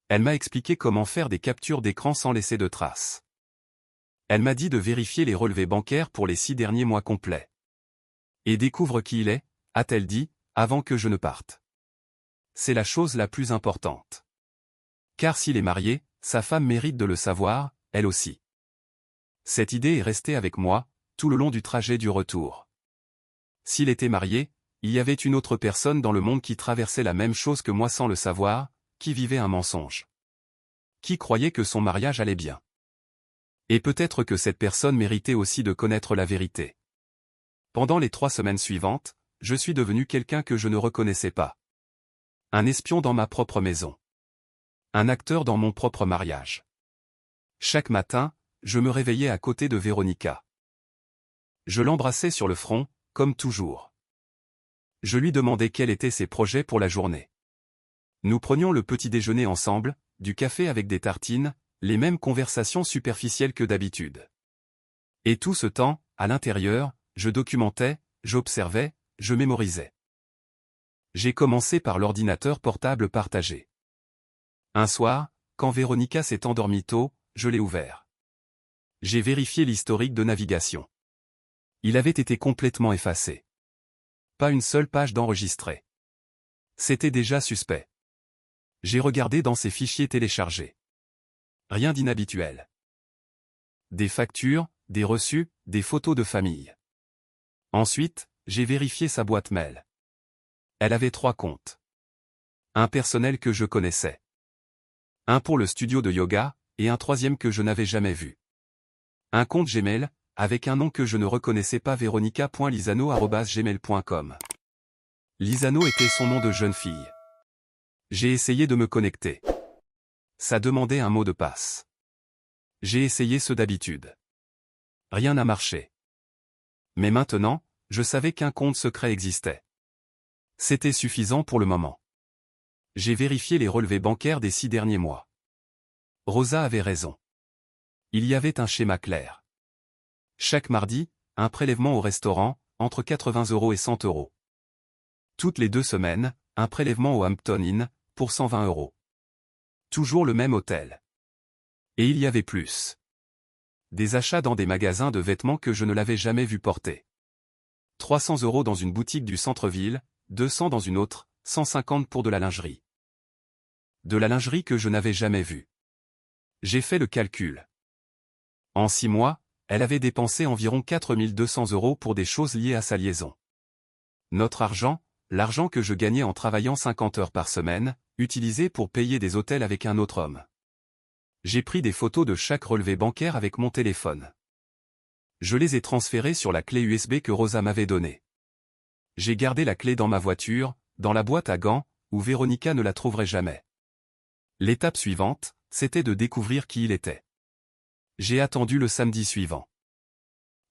Elle m'a expliqué comment faire des captures d'écran sans laisser de traces. Elle m'a dit de vérifier les relevés bancaires pour les 6 derniers mois complets. Et découvre qui il est, a-t-elle dit, avant que je ne parte. C'est la chose la plus importante. Car s'il est marié, sa femme mérite de le savoir, elle aussi. Cette idée est restée avec moi, tout le long du trajet du retour. S'il était marié, il y avait une autre personne dans le monde qui traversait la même chose que moi sans le savoir, qui vivait un mensonge. Qui croyait que son mariage allait bien. Et peut-être que cette personne méritait aussi de connaître la vérité. Pendant les 3 semaines suivantes, je suis devenu quelqu'un que je ne reconnaissais pas. Un espion dans ma propre maison. Un acteur dans mon propre mariage. Chaque matin, je me réveillais à côté de Véronica. Je l'embrassais sur le front, comme toujours. Je lui demandais quels étaient ses projets pour la journée. Nous prenions le petit déjeuner ensemble, du café avec des tartines, les mêmes conversations superficielles que d'habitude. Et tout ce temps, à l'intérieur, je documentais, j'observais, je mémorisais. J'ai commencé par l'ordinateur portable partagé. Un soir, quand Véronica s'est endormie tôt, je l'ai ouvert. J'ai vérifié l'historique de navigation. Il avait été complètement effacé. Pas une seule page d'enregistrée. C'était déjà suspect. J'ai regardé dans ses fichiers téléchargés. Rien d'inhabituel. Des factures, des reçus, des photos de famille. Ensuite, j'ai vérifié sa boîte mail. Elle avait 3 comptes. Un personnel que je connaissais. Un pour le studio de yoga, et un troisième que je n'avais jamais vu. Un compte Gmail, avec un nom que je ne reconnaissais pas, veronica.lisano@gmail.com. Lisano était son nom de jeune fille. J'ai essayé de me connecter. Ça demandait un mot de passe. J'ai essayé ceux d'habitude. Rien n'a marché. Mais maintenant, je savais qu'un compte secret existait. C'était suffisant pour le moment. J'ai vérifié les relevés bancaires des 6 derniers mois. Rosa avait raison. Il y avait un schéma clair. Chaque mardi, un prélèvement au restaurant, entre 80 € et 100 €. Toutes les 2 semaines, un prélèvement au Hampton Inn, pour 120 €. Toujours le même hôtel. Et il y avait plus. Des achats dans des magasins de vêtements que je ne l'avais jamais vu porter. 300 € dans une boutique du centre-ville, 200 dans une autre, 150 pour de la lingerie. De la lingerie que je n'avais jamais vue. J'ai fait le calcul. En 6 mois, elle avait dépensé environ 4200 € pour des choses liées à sa liaison. Notre argent, l'argent que je gagnais en travaillant 50 heures par semaine, utilisé pour payer des hôtels avec un autre homme. J'ai pris des photos de chaque relevé bancaire avec mon téléphone. Je les ai transférées sur la clé USB que Rosa m'avait donnée. J'ai gardé la clé dans ma voiture, dans la boîte à gants, où Véronica ne la trouverait jamais. L'étape suivante, c'était de découvrir qui il était. J'ai attendu le samedi suivant.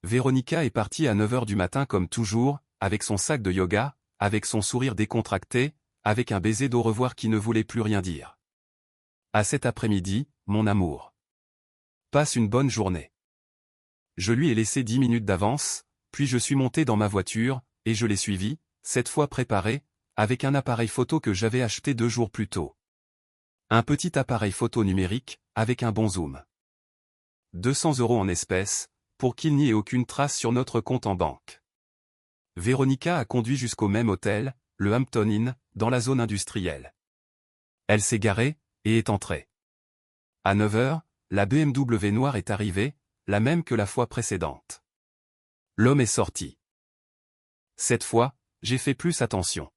Véronica est partie à 9 h du matin comme toujours, avec son sac de yoga, avec son sourire décontracté, avec un baiser d'au revoir qui ne voulait plus rien dire. À cet après-midi, mon amour. Passe une bonne journée. Je lui ai laissé 10 minutes d'avance, puis je suis monté dans ma voiture, et je l'ai suivi, cette fois préparé, avec un appareil photo que j'avais acheté 2 jours plus tôt. Un petit appareil photo numérique, avec un bon zoom. 200 € en espèces, pour qu'il n'y ait aucune trace sur notre compte en banque. Véronica a conduit jusqu'au même hôtel, le Hampton Inn, dans la zone industrielle. Elle s'est garée, et est entrée. À 9 h, la BMW noire est arrivée, la même que la fois précédente. L'homme est sorti. Cette fois, j'ai fait plus attention.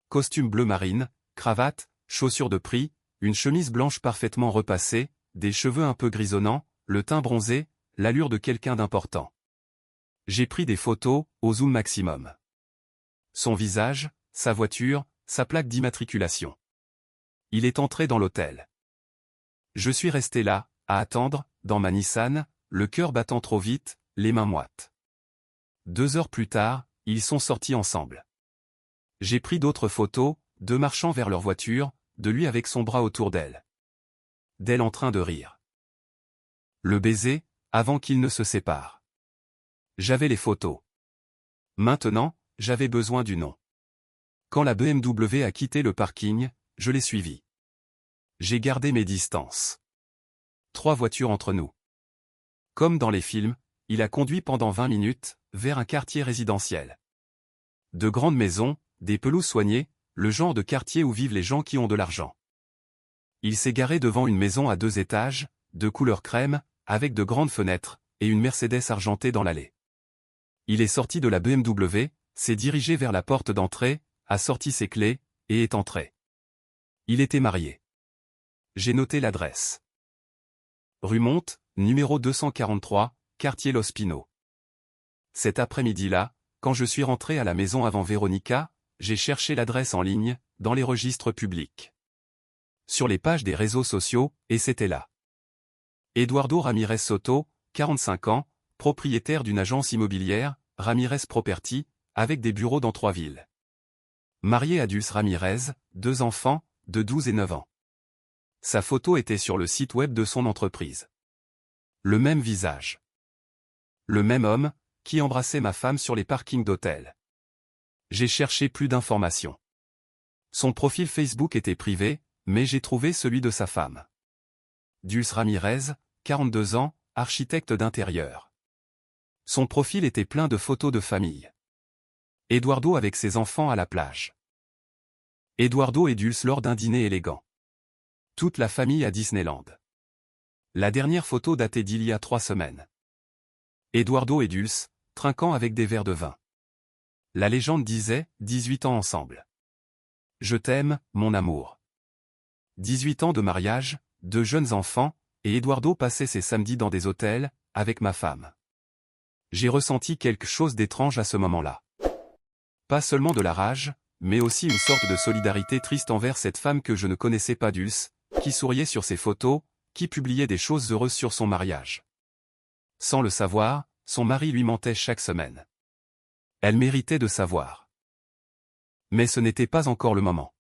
Costume bleu marine, cravate, chaussures de prix, une chemise blanche parfaitement repassée, des cheveux un peu grisonnants, le teint bronzé, l'allure de quelqu'un d'important. J'ai pris des photos, au zoom maximum. Son visage, sa voiture, sa plaque d'immatriculation. Il est entré dans l'hôtel. Je suis resté là, à attendre, dans ma Nissan, le cœur battant trop vite, les mains moites. 2 heures plus tard, ils sont sortis ensemble. J'ai pris d'autres photos, d'eux marchant vers leur voiture, de lui avec son bras autour d'elle. D'elle en train de rire. Le baiser, avant qu'ils ne se séparent. J'avais les photos. Maintenant, j'avais besoin du nom. Quand la BMW a quitté le parking, je l'ai suivi. J'ai gardé mes distances. 3 voitures entre nous. Comme dans les films, il a conduit pendant 20 minutes, vers un quartier résidentiel. De grandes maisons, des pelouses soignées, le genre de quartier où vivent les gens qui ont de l'argent. Il s'est garé devant une maison à 2 étages, de couleur crème, avec de grandes fenêtres, et une Mercedes argentée dans l'allée. Il est sorti de la BMW, s'est dirigé vers la porte d'entrée, a sorti ses clés, et est entré. Il était marié. J'ai noté l'adresse. Rue Monte, numéro 243, quartier Los Pinos. Cet après-midi-là, quand je suis rentré à la maison avant Véronica, j'ai cherché l'adresse en ligne, dans les registres publics. Sur les pages des réseaux sociaux, et c'était là. Eduardo Ramirez Soto, 45 ans, propriétaire d'une agence immobilière, Ramirez Property, avec des bureaux dans 3 villes. Marié à Dulce Ramirez, 2 enfants, de 12 et 9 ans. Sa photo était sur le site web de son entreprise. Le même visage. Le même homme, qui embrassait ma femme sur les parkings d'hôtels. J'ai cherché plus d'informations. Son profil Facebook était privé, mais j'ai trouvé celui de sa femme. Dulce Ramirez, 42 ans, architecte d'intérieur. Son profil était plein de photos de famille. Eduardo avec ses enfants à la plage. Eduardo et Dulce lors d'un dîner élégant. Toute la famille à Disneyland. La dernière photo datait d'il y a 3 semaines. Eduardo et Dulce, trinquant avec des verres de vin. La légende disait, 18 ans ensemble. Je t'aime, mon amour. 18 ans de mariage, 2 jeunes enfants, et Eduardo passait ses samedis dans des hôtels, avec ma femme. J'ai ressenti quelque chose d'étrange à ce moment-là. Pas seulement de la rage, mais aussi une sorte de solidarité triste envers cette femme que je ne connaissais pas Dulce, qui souriait sur ses photos, qui publiait des choses heureuses sur son mariage. Sans le savoir, son mari lui mentait chaque semaine. Elle méritait de savoir. Mais ce n'était pas encore le moment.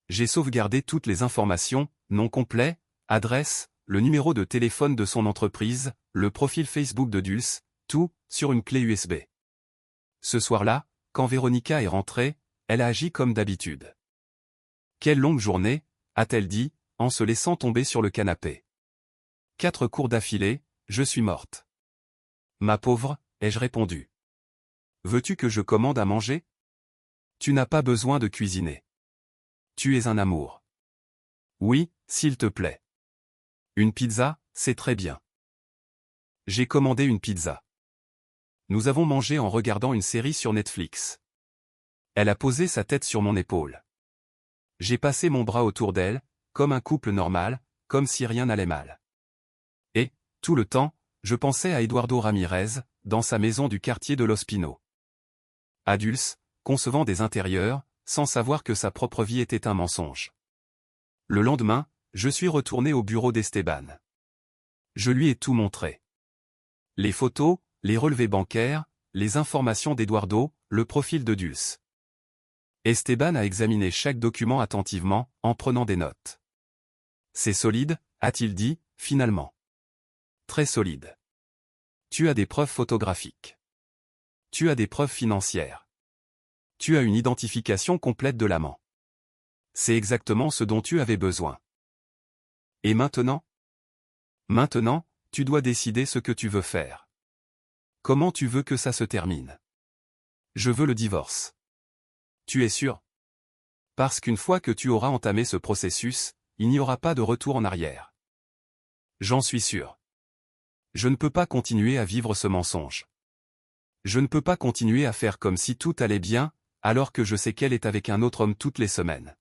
J'ai sauvegardé toutes les informations, nom complet, adresse, le numéro de téléphone de son entreprise, le profil Facebook de Dulce, tout, sur une clé USB. Ce soir-là, quand Véronica est rentrée, elle a agi comme d'habitude. « Quelle longue journée », a-t-elle dit, en se laissant tomber sur le canapé. « 4 cours d'affilée, je suis morte. »« Ma pauvre », ai-je répondu. « Veux-tu que je commande à manger ? Tu n'as pas besoin de cuisiner. Tu es un amour. »« Oui, s'il te plaît. »« Une pizza, c'est très bien. » J'ai commandé une pizza. Nous avons mangé en regardant une série sur Netflix. Elle a posé sa tête sur mon épaule. J'ai passé mon bras autour d'elle, comme un couple normal, comme si rien n'allait mal. Et, tout le temps, je pensais à Eduardo Ramirez, dans sa maison du quartier de Los Pinos. À Dulce, concevant des intérieurs, sans savoir que sa propre vie était un mensonge. Le lendemain, je suis retourné au bureau d'Esteban. Je lui ai tout montré. Les photos, les relevés bancaires, les informations d'Eduardo, le profil de Dulce. Esteban a examiné chaque document attentivement, en prenant des notes. « C'est solide », a-t-il dit, finalement. « Très solide. Tu as des preuves photographiques. Tu as des preuves financières. Tu as une identification complète de l'amant. C'est exactement ce dont tu avais besoin. Et maintenant ? Maintenant, tu dois décider ce que tu veux faire. Comment tu veux que ça se termine ? Je veux le divorce. Tu es sûr ? Parce qu'une fois que tu auras entamé ce processus, il n'y aura pas de retour en arrière. J'en suis sûr. Je ne peux pas continuer à vivre ce mensonge. Je ne peux pas continuer à faire comme si tout allait bien, alors que je sais qu'elle est avec un autre homme toutes les semaines.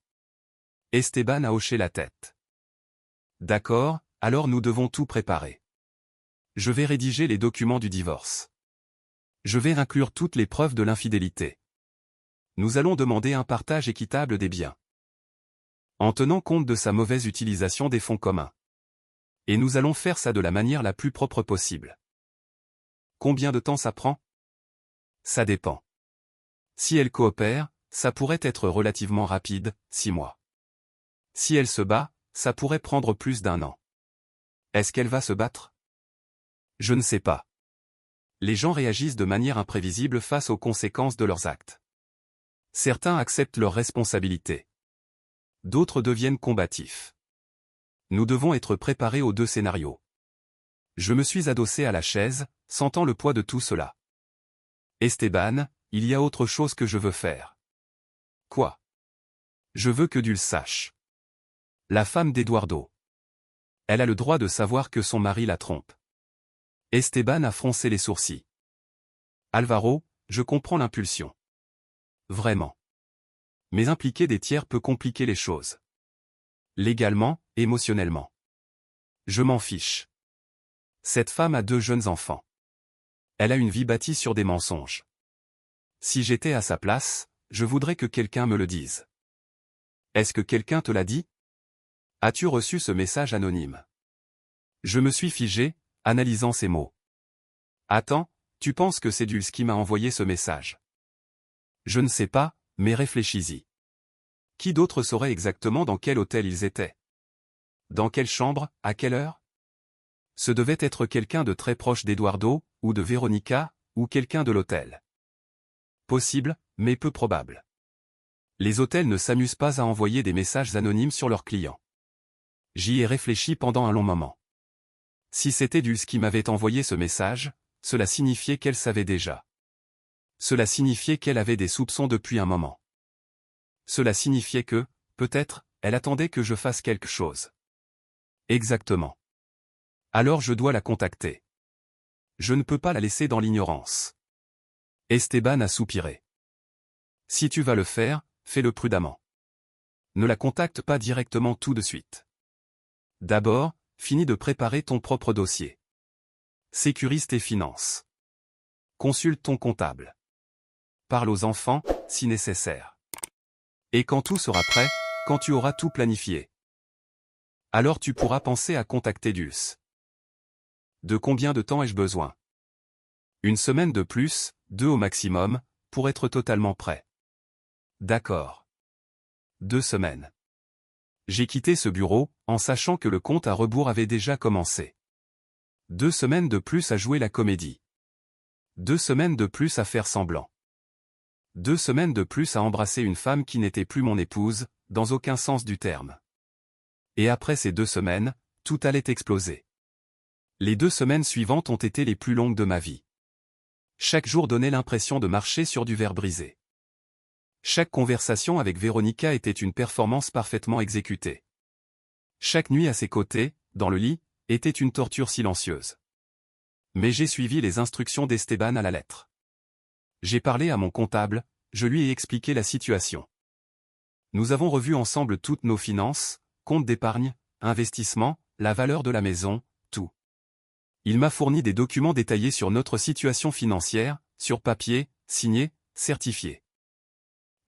Esteban a hoché la tête. D'accord, alors nous devons tout préparer. Je vais rédiger les documents du divorce. Je vais inclure toutes les preuves de l'infidélité. Nous allons demander un partage équitable des biens, en tenant compte de sa mauvaise utilisation des fonds communs. Et nous allons faire ça de la manière la plus propre possible. Combien de temps ça prend ? Ça dépend. Si elle coopère, ça pourrait être relativement rapide, 6 mois. Si elle se bat, ça pourrait prendre plus d'1 an. Est-ce qu'elle va se battre ? Je ne sais pas. Les gens réagissent de manière imprévisible face aux conséquences de leurs actes. Certains acceptent leurs responsabilités. D'autres deviennent combatifs. Nous devons être préparés aux 2 scénarios. Je me suis adossé à la chaise, sentant le poids de tout cela. Esteban, il y a autre chose que je veux faire. Quoi ? Je veux que Dulce sache. La femme d'Eduardo. Elle a le droit de savoir que son mari la trompe. Esteban a froncé les sourcils. Alvaro, je comprends l'impulsion. Vraiment. Mais impliquer des tiers peut compliquer les choses. Légalement, émotionnellement. Je m'en fiche. Cette femme a 2 jeunes enfants. Elle a une vie bâtie sur des mensonges. Si j'étais à sa place, je voudrais que quelqu'un me le dise. Est-ce que quelqu'un te l'a dit ? As-tu reçu ce message anonyme ? Je me suis figé, analysant ces mots. Attends, tu penses que c'est Dulce qui m'a envoyé ce message ? Je ne sais pas, mais réfléchis-y. Qui d'autre saurait exactement dans quel hôtel ils étaient ? Dans quelle chambre, à quelle heure ? Ce devait être quelqu'un de très proche d'Eduardo, ou de Véronica, ou quelqu'un de l'hôtel. Possible, mais peu probable. Les hôtels ne s'amusent pas à envoyer des messages anonymes sur leurs clients. J'y ai réfléchi pendant un long moment. Si c'était Dulce qui m'avait envoyé ce message, cela signifiait qu'elle savait déjà. Cela signifiait qu'elle avait des soupçons depuis un moment. Cela signifiait que, peut-être, elle attendait que je fasse quelque chose. Exactement. Alors je dois la contacter. Je ne peux pas la laisser dans l'ignorance. Esteban a soupiré. Si tu vas le faire, fais-le prudemment. Ne la contacte pas directement tout de suite. D'abord, finis de préparer ton propre dossier. Sécurise tes finances. consulte ton comptable. Parle aux enfants, si nécessaire. Et quand tout sera prêt, quand tu auras tout planifié, alors tu pourras penser à contacter Dulce. De combien de temps ai-je besoin? Une semaine de plus, 2 au maximum, pour être totalement prêt. D'accord. 2 semaines. J'ai quitté ce bureau, en sachant que le compte à rebours avait déjà commencé. 2 semaines de plus à jouer la comédie. 2 semaines de plus à faire semblant. 2 semaines de plus à embrasser une femme qui n'était plus mon épouse, dans aucun sens du terme. Et après ces 2 semaines, tout allait exploser. Les 2 semaines suivantes ont été les plus longues de ma vie. Chaque jour donnait l'impression de marcher sur du verre brisé. Chaque conversation avec Véronica était une performance parfaitement exécutée. Chaque nuit à ses côtés, dans le lit, était une torture silencieuse. Mais j'ai suivi les instructions d'Esteban à la lettre. J'ai parlé à mon comptable, je lui ai expliqué la situation. Nous avons revu ensemble toutes nos finances, comptes d'épargne, investissements, la valeur de la maison, tout. Il m'a fourni des documents détaillés sur notre situation financière, sur papier, signés, certifiés.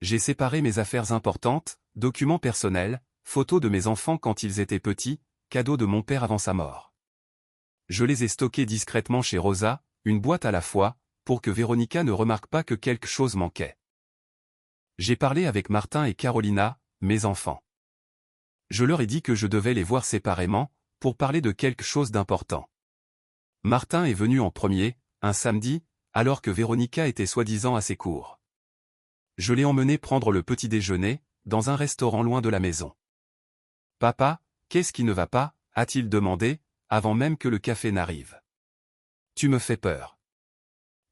J'ai séparé mes affaires importantes, documents personnels, photos de mes enfants quand ils étaient petits, cadeaux de mon père avant sa mort. Je les ai stockés discrètement chez Rosa, une boîte à la fois, pour que Véronica ne remarque pas que quelque chose manquait. J'ai parlé avec Martin et Carolina, mes enfants. Je leur ai dit que je devais les voir séparément, pour parler de quelque chose d'important. Martin est venu en premier, un samedi, alors que Véronica était soi-disant à ses cours. Je l'ai emmené prendre le petit déjeuner, dans un restaurant loin de la maison. « Papa, qu'est-ce qui ne va pas ?» a-t-il demandé, avant même que le café n'arrive. « Tu me fais peur.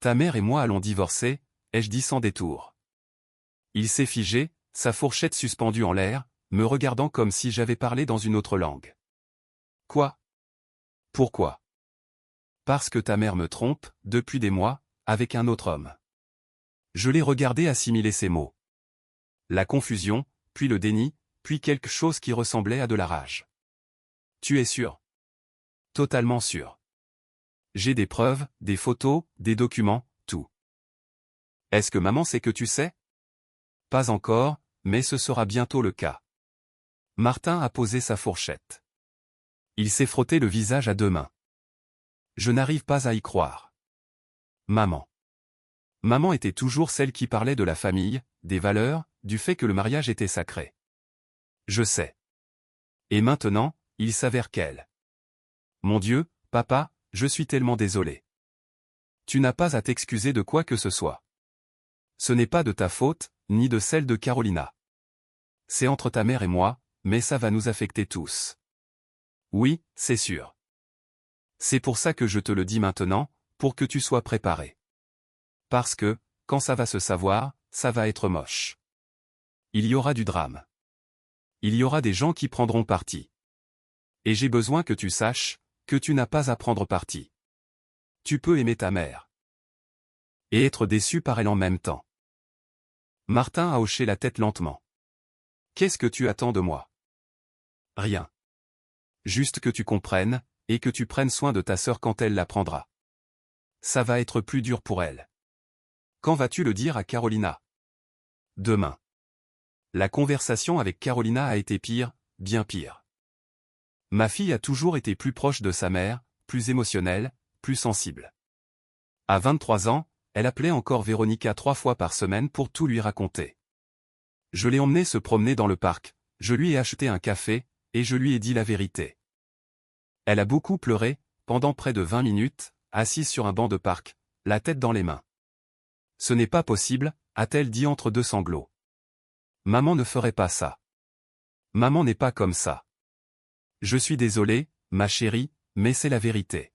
Ta mère et moi allons divorcer, ai-je dit sans détour. » Il s'est figé, sa fourchette suspendue en l'air, me regardant comme si j'avais parlé dans une autre langue. « Quoi? Pourquoi? » « Parce que ta mère me trompe, depuis des mois, avec un autre homme. » Je l'ai regardé assimiler ces mots. La confusion, puis le déni, puis quelque chose qui ressemblait à de la rage. « Tu es sûr? » « Totalement sûr. J'ai des preuves, des photos, des documents, tout. »« Est-ce que maman sait que tu sais? » ?»« Pas encore, mais ce sera bientôt le cas. » Martin a posé sa fourchette. Il s'est frotté le visage à 2 mains. Je n'arrive pas à y croire. Maman. Maman était toujours celle qui parlait de la famille, des valeurs, du fait que le mariage était sacré. Je sais. Et maintenant, il s'avère qu'elle. Mon Dieu, papa, je suis tellement désolé. Tu n'as pas à t'excuser de quoi que ce soit. Ce n'est pas de ta faute, ni de celle de Carolina. C'est entre ta mère et moi, mais ça va nous affecter tous. Oui, c'est sûr. C'est pour ça que je te le dis maintenant, pour que tu sois préparé. Parce que, quand ça va se savoir, ça va être moche. Il y aura du drame. Il y aura des gens qui prendront parti. Et j'ai besoin que tu saches, que tu n'as pas à prendre parti. Tu peux aimer ta mère. Et être déçu par elle en même temps. Martin a hoché la tête lentement. Qu'est-ce que tu attends de moi? Rien. Juste que tu comprennes, et que tu prennes soin de ta sœur quand elle l'apprendra. Ça va être plus dur pour elle. Quand vas-tu le dire à Carolina? Demain. La conversation avec Carolina a été pire, bien pire. Ma fille a toujours été plus proche de sa mère, plus émotionnelle, plus sensible. À 23 ans, elle appelait encore Véronica 3 fois par semaine pour tout lui raconter. Je l'ai emmenée se promener dans le parc, je lui ai acheté un café, et je lui ai dit la vérité. Elle a beaucoup pleuré, pendant près de 20 minutes, assise sur un banc de parc, la tête dans les mains. Ce n'est pas possible, a-t-elle dit entre 2 sanglots. Maman ne ferait pas ça. Maman n'est pas comme ça. Je suis désolé, ma chérie, mais c'est la vérité.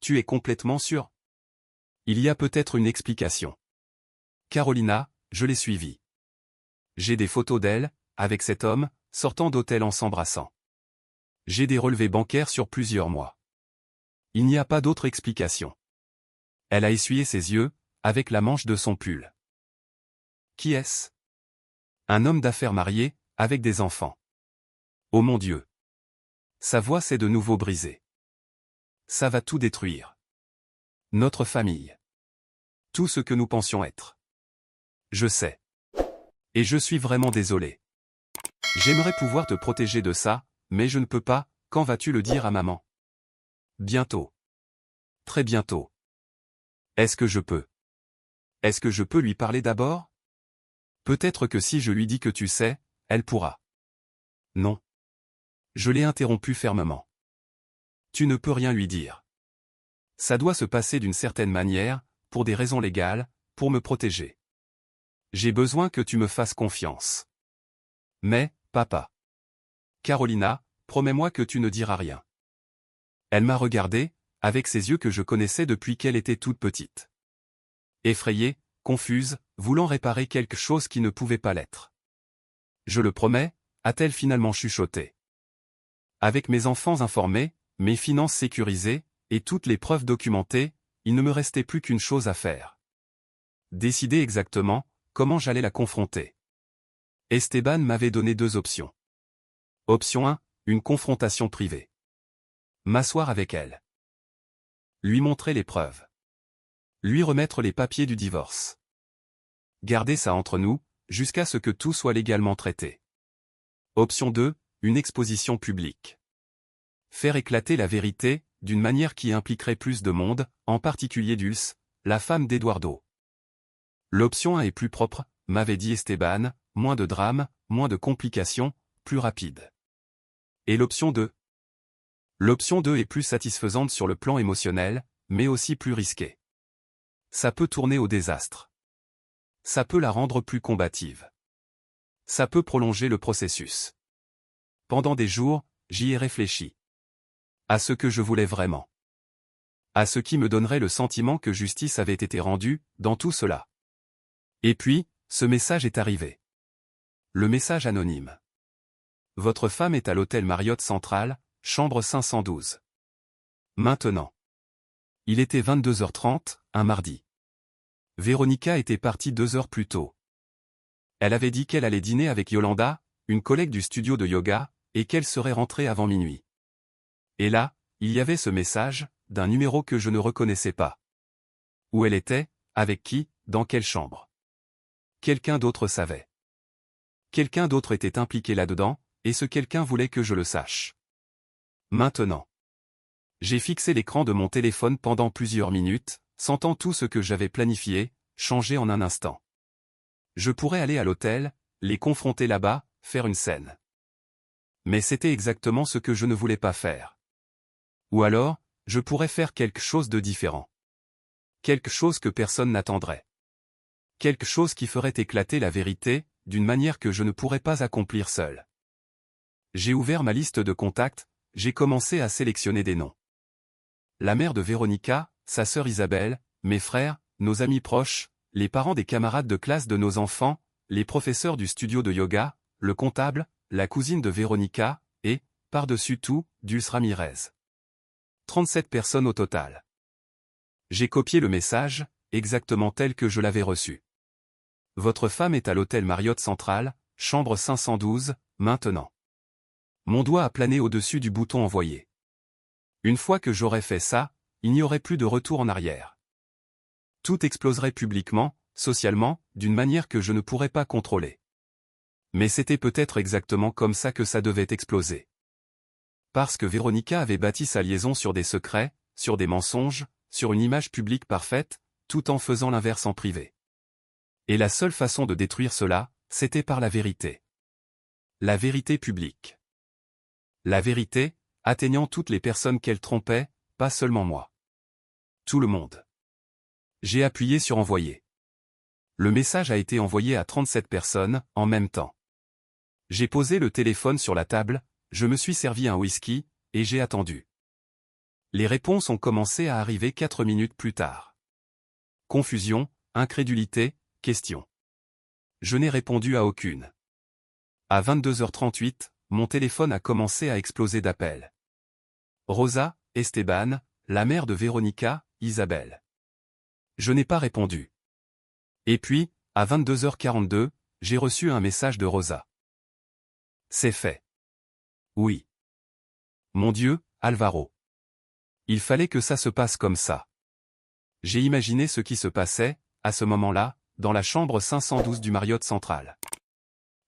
Tu es complètement sûre? Il y a peut-être une explication. Carolina, je l'ai suivie. J'ai des photos d'elle, avec cet homme, sortant d'hôtel en s'embrassant. J'ai des relevés bancaires sur plusieurs mois. Il n'y a pas d'autre explication. Elle a essuyé ses yeux, avec la manche de son pull. Qui est-ce? Un homme d'affaires marié, avec des enfants. Oh mon Dieu! Sa voix s'est de nouveau brisée. Ça va tout détruire. Notre famille. Tout ce que nous pensions être. Je sais. Et je suis vraiment désolé. J'aimerais pouvoir te protéger de ça, mais je ne peux pas. Quand vas-tu le dire à maman? Bientôt. Très bientôt. Est-ce que je peux? Est-ce que je peux lui parler d'abord? Peut-être que si je lui dis que tu sais, elle pourra. Non. Je l'ai interrompu fermement. Tu ne peux rien lui dire. Ça doit se passer d'une certaine manière, pour des raisons légales, pour me protéger. J'ai besoin que tu me fasses confiance. Mais, papa. Carolina, promets-moi que tu ne diras rien. Elle m'a regardé, avec ses yeux que je connaissais depuis qu'elle était toute petite. Effrayée, confuse, voulant réparer quelque chose qui ne pouvait pas l'être. Je le promets, a-t-elle finalement chuchoté. Avec mes enfants informés, mes finances sécurisées, et toutes les preuves documentées, il ne me restait plus qu'une chose à faire. Décider exactement comment j'allais la confronter. Esteban m'avait donné 2 options. Option 1, une confrontation privée. M'asseoir avec elle. Lui montrer les preuves. Lui remettre les papiers du divorce. Garder ça entre nous, jusqu'à ce que tout soit légalement traité. Option 2, une exposition publique. Faire éclater la vérité, d'une manière qui impliquerait plus de monde, en particulier Dulce, la femme d'Eduardo. L'option 1 est plus propre, m'avait dit Esteban, moins de drame, moins de complications, plus rapide. Et l'option 2? L'option 2 est plus satisfaisante sur le plan émotionnel, mais aussi plus risquée. Ça peut tourner au désastre. Ça peut la rendre plus combative. Ça peut prolonger le processus. Pendant des jours, j'y ai réfléchi. À ce que je voulais vraiment. À ce qui me donnerait le sentiment que justice avait été rendue, dans tout cela. Et puis, ce message est arrivé. Le message anonyme. Votre femme est à l'hôtel Marriott Central, chambre 512. Maintenant. Il était 22h30, un mardi. Véronica était partie 2 heures plus tôt. Elle avait dit qu'elle allait dîner avec Yolanda, une collègue du studio de yoga, et qu'elle serait rentrée avant minuit. Et là, il y avait ce message, d'un numéro que je ne reconnaissais pas. Où elle était, avec qui, dans quelle chambre. Quelqu'un d'autre savait. Quelqu'un d'autre était impliqué là-dedans, et ce quelqu'un voulait que je le sache. Maintenant. J'ai fixé l'écran de mon téléphone pendant plusieurs minutes, sentant tout ce que j'avais planifié, changer en un instant. Je pourrais aller à l'hôtel, les confronter là-bas, faire une scène. Mais c'était exactement ce que je ne voulais pas faire. Ou alors, je pourrais faire quelque chose de différent. Quelque chose que personne n'attendrait. Quelque chose qui ferait éclater la vérité, d'une manière que je ne pourrais pas accomplir seul. J'ai ouvert ma liste de contacts, j'ai commencé à sélectionner des noms. La mère de Véronica, sa sœur Isabelle, mes frères, nos amis proches, les parents des camarades de classe de nos enfants, les professeurs du studio de yoga, le comptable, la cousine de Véronica, et, par-dessus tout, Dulce Ramirez. 37 personnes au total. J'ai copié le message, exactement tel que je l'avais reçu. Votre femme est à l'hôtel Marriott Central, chambre 512, maintenant. Mon doigt a plané au-dessus du bouton envoyer. Une fois que j'aurais fait ça, il n'y aurait plus de retour en arrière. Tout exploserait publiquement, socialement, d'une manière que je ne pourrais pas contrôler. Mais c'était peut-être exactement comme ça que ça devait exploser. Parce que Véronica avait bâti sa liaison sur des secrets, sur des mensonges, sur une image publique parfaite, tout en faisant l'inverse en privé. Et la seule façon de détruire cela, c'était par la vérité. La vérité publique. La vérité, atteignant toutes les personnes qu'elle trompait, pas seulement moi. Tout le monde. J'ai appuyé sur envoyer. Le message a été envoyé à 37 personnes, en même temps. J'ai posé le téléphone sur la table, je me suis servi un whisky, et j'ai attendu. Les réponses ont commencé à arriver 4 minutes plus tard. Confusion, incrédulité, questions. Je n'ai répondu à aucune. À 22h38, mon téléphone a commencé à exploser d'appels. Rosa, Esteban, la mère de Véronica, Isabelle. Je n'ai pas répondu. Et puis, à 22h42, j'ai reçu un message de Rosa. C'est fait. Oui. Mon Dieu, Alvaro. Il fallait que ça se passe comme ça. J'ai imaginé ce qui se passait, à ce moment-là, dans la chambre 512 du Marriott Central.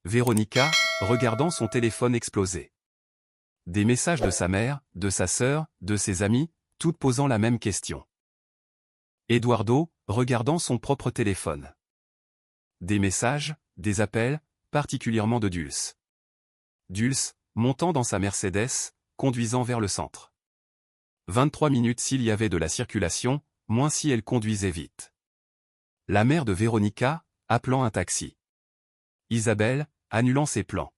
Véronica, regardant son téléphone exploser. Des messages de sa mère, de sa sœur, de ses amis, toutes posant la même question. Eduardo, regardant son propre téléphone. Des messages, des appels, particulièrement de Dulce. Dulce, montant dans sa Mercedes, conduisant vers le centre. 23 minutes s'il y avait de la circulation, moins si elle conduisait vite. La mère de Véronica, appelant un taxi. Isabelle, annulant ses plans.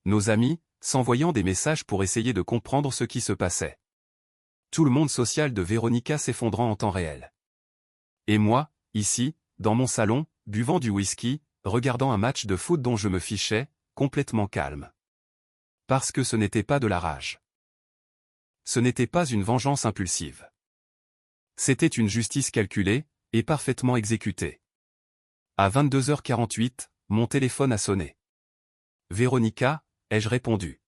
Nos amis, s'envoyant des messages pour essayer de comprendre ce qui se passait. Tout le monde social de Véronica s'effondrant en temps réel. Et moi, ici, dans mon salon, buvant du whisky, regardant un match de foot dont je me fichais, complètement calme. Parce que ce n'était pas de la rage. Ce n'était pas une vengeance impulsive. C'était une justice calculée, et parfaitement exécutée. À 22h48, mon téléphone a sonné. Véronica, ai-je répondu.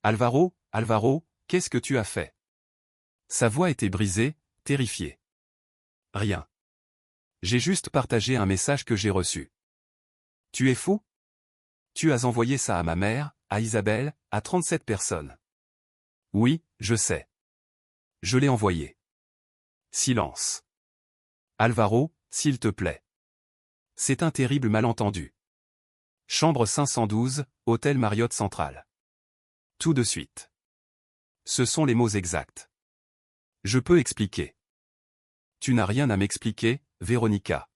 Alvaro, qu'est-ce que tu as fait? Sa voix était brisée, terrifiée. Rien. J'ai juste partagé un message que j'ai reçu. Tu es fou? Tu as envoyé ça à ma mère, à Isabelle, à 37 personnes. Oui, je sais. Je l'ai envoyé. Silence. Alvaro, s'il te plaît. C'est un terrible malentendu. Chambre 512, Hôtel Marriott Central. Tout de suite. Ce sont les mots exacts. Je peux expliquer. Tu n'as rien à m'expliquer, Véronica.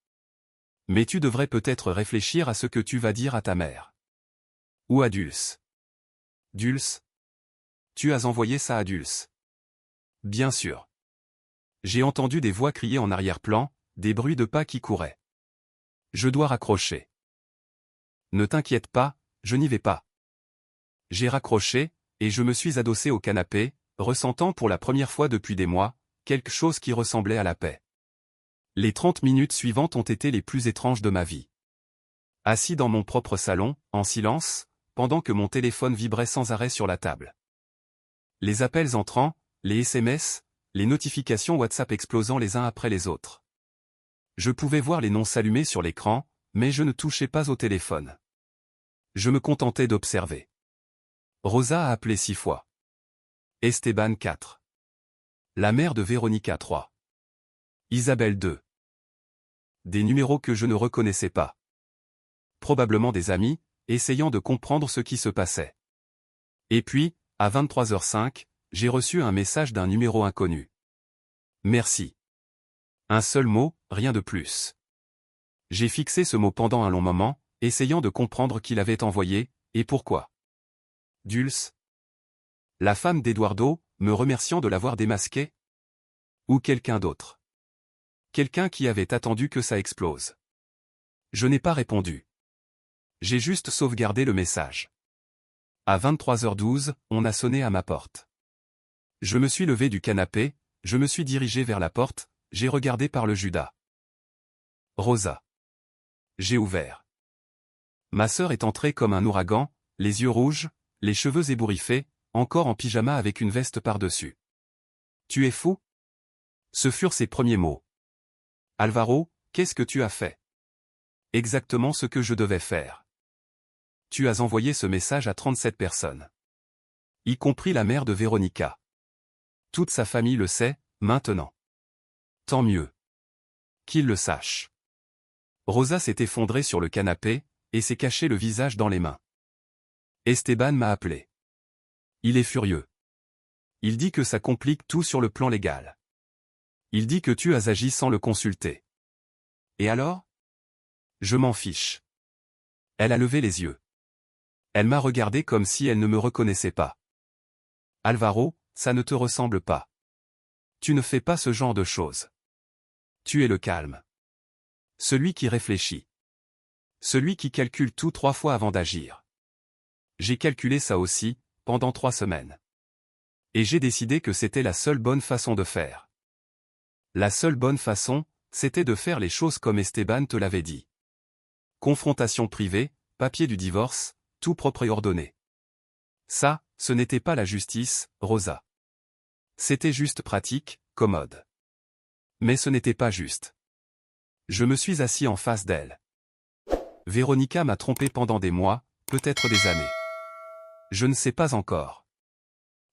Mais tu devrais peut-être réfléchir à ce que tu vas dire à ta mère. Ou à Dulce. Dulce? Tu as envoyé ça à Dulce. Bien sûr. J'ai entendu des voix crier en arrière-plan, des bruits de pas qui couraient. Je dois raccrocher. Ne t'inquiète pas, je n'y vais pas. J'ai raccroché, et je me suis adossé au canapé, ressentant pour la première fois depuis des mois, quelque chose qui ressemblait à la paix. Les 30 minutes suivantes ont été les plus étranges de ma vie. Assis dans mon propre salon, en silence, pendant que mon téléphone vibrait sans arrêt sur la table. Les appels entrant, les SMS, les notifications WhatsApp explosant les uns après les autres. Je pouvais voir les noms s'allumer sur l'écran, mais je ne touchais pas au téléphone. Je me contentais d'observer. Rosa a appelé 6 fois. Esteban 4. La mère de Véronica 3. Isabelle 2. Des numéros que je ne reconnaissais pas. Probablement des amis, essayant de comprendre ce qui se passait. Et puis, à 23h05, j'ai reçu un message d'un numéro inconnu. Merci. Un seul mot, rien de plus. J'ai fixé ce mot pendant un long moment, essayant de comprendre qui l'avait envoyé, et pourquoi. Dulce? La femme d'Eduardo, me remerciant de l'avoir démasqué? Ou quelqu'un d'autre? Quelqu'un qui avait attendu que ça explose. Je n'ai pas répondu. J'ai juste sauvegardé le message. À 23h12, on a sonné à ma porte. Je me suis levé du canapé, je me suis dirigé vers la porte, j'ai regardé par le Judas. Rosa. J'ai ouvert. Ma sœur est entrée comme un ouragan, les yeux rouges, les cheveux ébouriffés, encore en pyjama avec une veste par-dessus. Tu es fou? Ce furent ses premiers mots. Alvaro, qu'est-ce que tu as fait? Exactement ce que je devais faire. Tu as envoyé ce message à 37 personnes. Y compris la mère de Véronica. Toute sa famille le sait, maintenant. Tant mieux. Qu'il le sache. Rosa s'est effondrée sur le canapé, et s'est caché le visage dans les mains. Esteban m'a appelé. Il est furieux. Il dit que ça complique tout sur le plan légal. Il dit que tu as agi sans le consulter. Et alors? Je m'en fiche. Elle a levé les yeux. Elle m'a regardé comme si elle ne me reconnaissait pas. Alvaro, ça ne te ressemble pas. Tu ne fais pas ce genre de choses. Tu es le calme. Celui qui réfléchit. Celui qui calcule tout 3 fois avant d'agir. J'ai calculé ça aussi, pendant 3 semaines. Et j'ai décidé que c'était la seule bonne façon de faire. La seule bonne façon, c'était de faire les choses comme Esteban te l'avait dit. Confrontation privée, papier du divorce, tout propre et ordonné. Ça, ce n'était pas la justice, Rosa. C'était juste pratique, commode. Mais ce n'était pas juste. Je me suis assis en face d'elle. Véronica m'a trompé pendant des mois, peut-être des années. Je ne sais pas encore.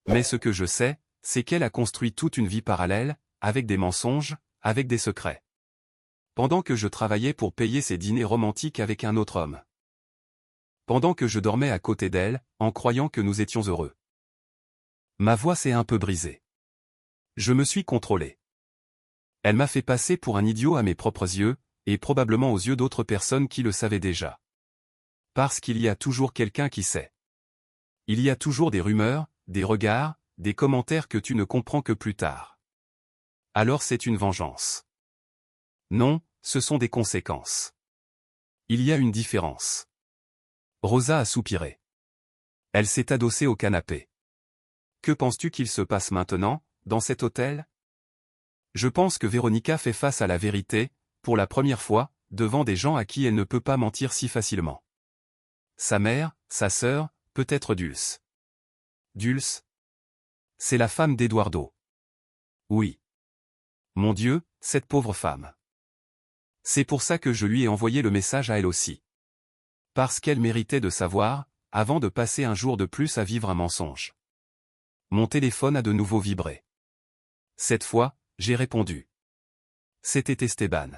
Mais ce que je sais, c'est qu'elle a construit toute une vie parallèle, avec des mensonges, avec des secrets. Pendant que je travaillais pour payer ses dîners romantiques avec un autre homme. Pendant que je dormais à côté d'elle, en croyant que nous étions heureux. Ma voix s'est un peu brisée. Je me suis contrôlé. Elle m'a fait passer pour un idiot à mes propres yeux, et probablement aux yeux d'autres personnes qui le savaient déjà. Parce qu'il y a toujours quelqu'un qui sait. Il y a toujours des rumeurs, des regards, des commentaires que tu ne comprends que plus tard. Alors c'est une vengeance. Non, ce sont des conséquences. Il y a une différence. Rosa a soupiré. Elle s'est adossée au canapé. Que penses-tu qu'il se passe maintenant, dans cet hôtel? Je pense que Véronica fait face à la vérité, pour la première fois, devant des gens à qui elle ne peut pas mentir si facilement. Sa mère, sa sœur, peut-être Dulce. Dulce? C'est la femme d'Eduardo. Oui. Mon Dieu, cette pauvre femme. C'est pour ça que je lui ai envoyé le message à elle aussi. Parce qu'elle méritait de savoir, avant de passer un jour de plus à vivre un mensonge. Mon téléphone a de nouveau vibré. Cette fois, j'ai répondu. C'était Esteban.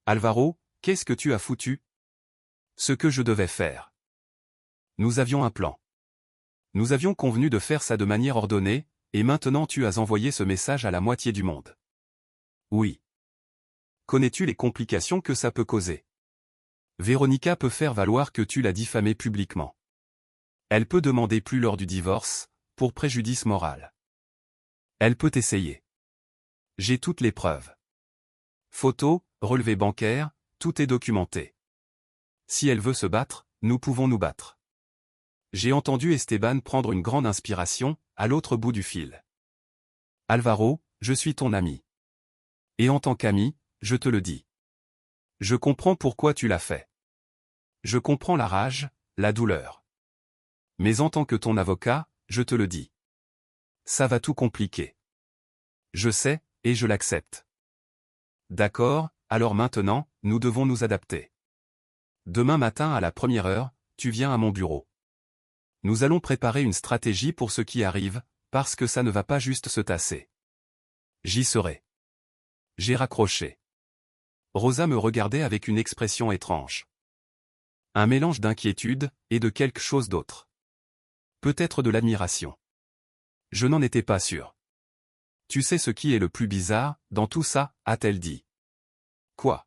Alvaro, qu'est-ce que tu as foutu? Ce que je devais faire. Nous avions un plan. Nous avions convenu de faire ça de manière ordonnée, et maintenant tu as envoyé ce message à la moitié du monde. Oui. Connais-tu les complications que ça peut causer? Véronica peut faire valoir que tu l'as diffamée publiquement. Elle peut demander plus lors du divorce, pour préjudice moral. Elle peut essayer. J'ai toutes les preuves. Photos, relevés bancaires, tout est documenté. Si elle veut se battre, nous pouvons nous battre. J'ai entendu Esteban prendre une grande inspiration, à l'autre bout du fil. Alvaro, je suis ton ami. Et en tant qu'ami, je te le dis. Je comprends pourquoi tu l'as fait. Je comprends la rage, la douleur. Mais en tant que ton avocat, je te le dis. Ça va tout compliquer. Je sais, et je l'accepte. D'accord, alors maintenant, nous devons nous adapter. Demain matin à la première heure, tu viens à mon bureau. Nous allons préparer une stratégie pour ce qui arrive, parce que ça ne va pas juste se tasser. J'y serai. J'ai raccroché. Rosa me regardait avec une expression étrange. Un mélange d'inquiétude, et de quelque chose d'autre. Peut-être de l'admiration. Je n'en étais pas sûr. Tu sais ce qui est le plus bizarre, dans tout ça, a-t-elle dit. Quoi?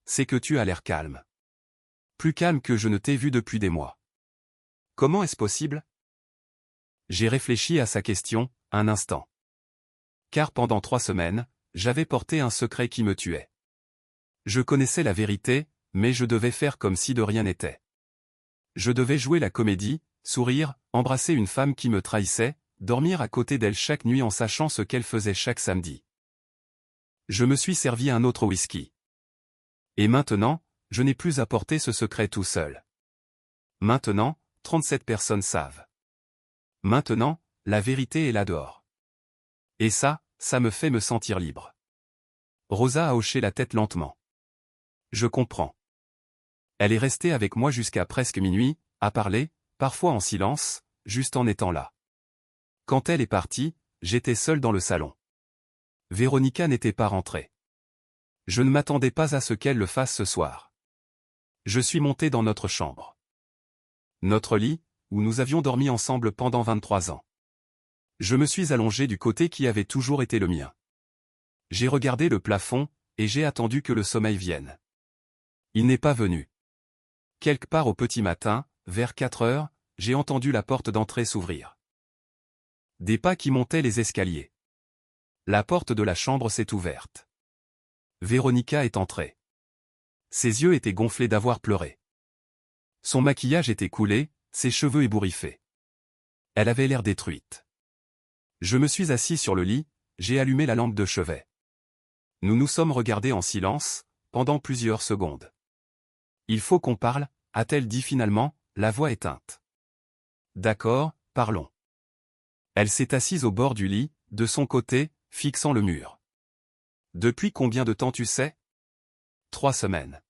C'est que tu as l'air calme. Plus calme que je ne t'ai vu depuis des mois. Comment est-ce possible? J'ai réfléchi à sa question, un instant. Car pendant 3 semaines, j'avais porté un secret qui me tuait. Je connaissais la vérité, mais je devais faire comme si de rien n'était. Je devais jouer la comédie, sourire, embrasser une femme qui me trahissait, dormir à côté d'elle chaque nuit en sachant ce qu'elle faisait chaque samedi. Je me suis servi un autre whisky. Et maintenant, je n'ai plus à porter ce secret tout seul. Maintenant, 37 personnes savent. Maintenant, la vérité est là dehors. Et ça me fait me sentir libre. Rosa a hoché la tête lentement. Je comprends. Elle est restée avec moi jusqu'à presque minuit, à parler, parfois en silence, juste en étant là. Quand elle est partie, j'étais seul dans le salon. Véronica n'était pas rentrée. Je ne m'attendais pas à ce qu'elle le fasse ce soir. Je suis monté dans notre chambre. Notre lit, où nous avions dormi ensemble pendant 23 ans. Je me suis allongé du côté qui avait toujours été le mien. J'ai regardé le plafond, et j'ai attendu que le sommeil vienne. Il n'est pas venu. Quelque part au petit matin, vers 4 heures, j'ai entendu la porte d'entrée s'ouvrir. Des pas qui montaient les escaliers. La porte de la chambre s'est ouverte. Véronica est entrée. Ses yeux étaient gonflés d'avoir pleuré. Son maquillage était coulé, ses cheveux ébouriffés. Elle avait l'air détruite. Je me suis assis sur le lit, j'ai allumé la lampe de chevet. Nous nous sommes regardés en silence, pendant plusieurs secondes. Il faut qu'on parle, a-t-elle dit finalement, la voix éteinte. D'accord, parlons. Elle s'est assise au bord du lit, de son côté, fixant le mur. Depuis combien de temps tu sais? 3 semaines.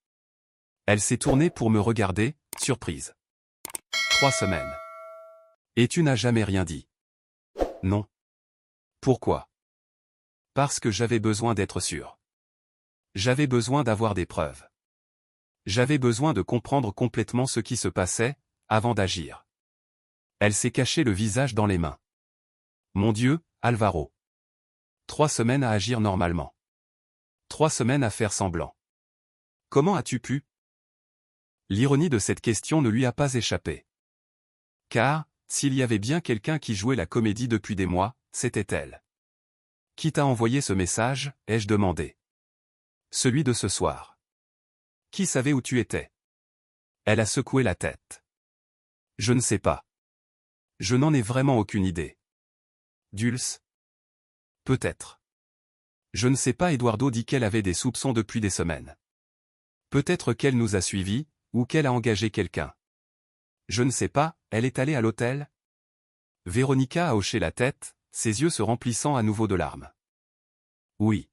Elle s'est tournée pour me regarder, surprise. 3 semaines. Et tu n'as jamais rien dit? Non. Pourquoi? Parce que j'avais besoin d'être sûr. J'avais besoin d'avoir des preuves. J'avais besoin de comprendre complètement ce qui se passait, avant d'agir. Elle s'est cachée le visage dans les mains. Mon Dieu, Alvaro. 3 semaines à agir normalement. 3 semaines à faire semblant. Comment as-tu pu? L'ironie de cette question ne lui a pas échappé. Car, s'il y avait bien quelqu'un qui jouait la comédie depuis des mois, c'était elle. Qui t'a envoyé ce message, ai-je demandé. Celui de ce soir. Qui savait où tu étais? Elle a secoué la tête. Je ne sais pas. Je n'en ai vraiment aucune idée. Dulce? Peut-être. Je ne sais pas. Eduardo dit qu'elle avait des soupçons depuis des semaines. Peut-être qu'elle nous a suivis, ou qu'elle a engagé quelqu'un. Je ne sais pas, elle est allée à l'hôtel? Véronica a hoché la tête, ses yeux se remplissant à nouveau de larmes. Oui.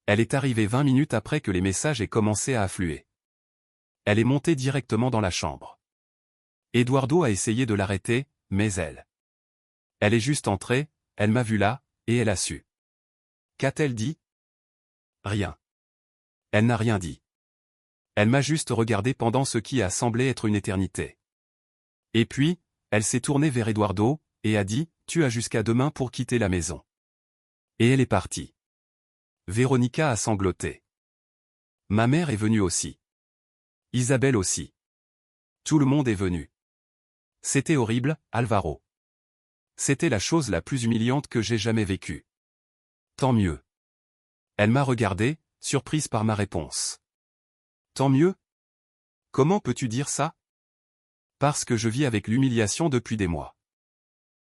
Elle est arrivée 20 minutes après que les messages aient commencé à affluer. Elle est montée directement dans la chambre. Eduardo a essayé de l'arrêter, mais elle. Elle est juste entrée, elle m'a vu là, et elle a su. Qu'a-t-elle dit? Rien. Elle n'a rien dit. Elle m'a juste regardé pendant ce qui a semblé être une éternité. Et puis, elle s'est tournée vers Eduardo, et a dit, tu as jusqu'à demain pour quitter la maison. Et elle est partie. Véronica a sangloté. Ma mère est venue aussi. Isabelle aussi. Tout le monde est venu. C'était horrible, Alvaro. C'était la chose la plus humiliante que j'ai jamais vécue. Tant mieux. Elle m'a regardé, surprise par ma réponse. Tant mieux? Comment peux-tu dire ça? Parce que je vis avec l'humiliation depuis des mois.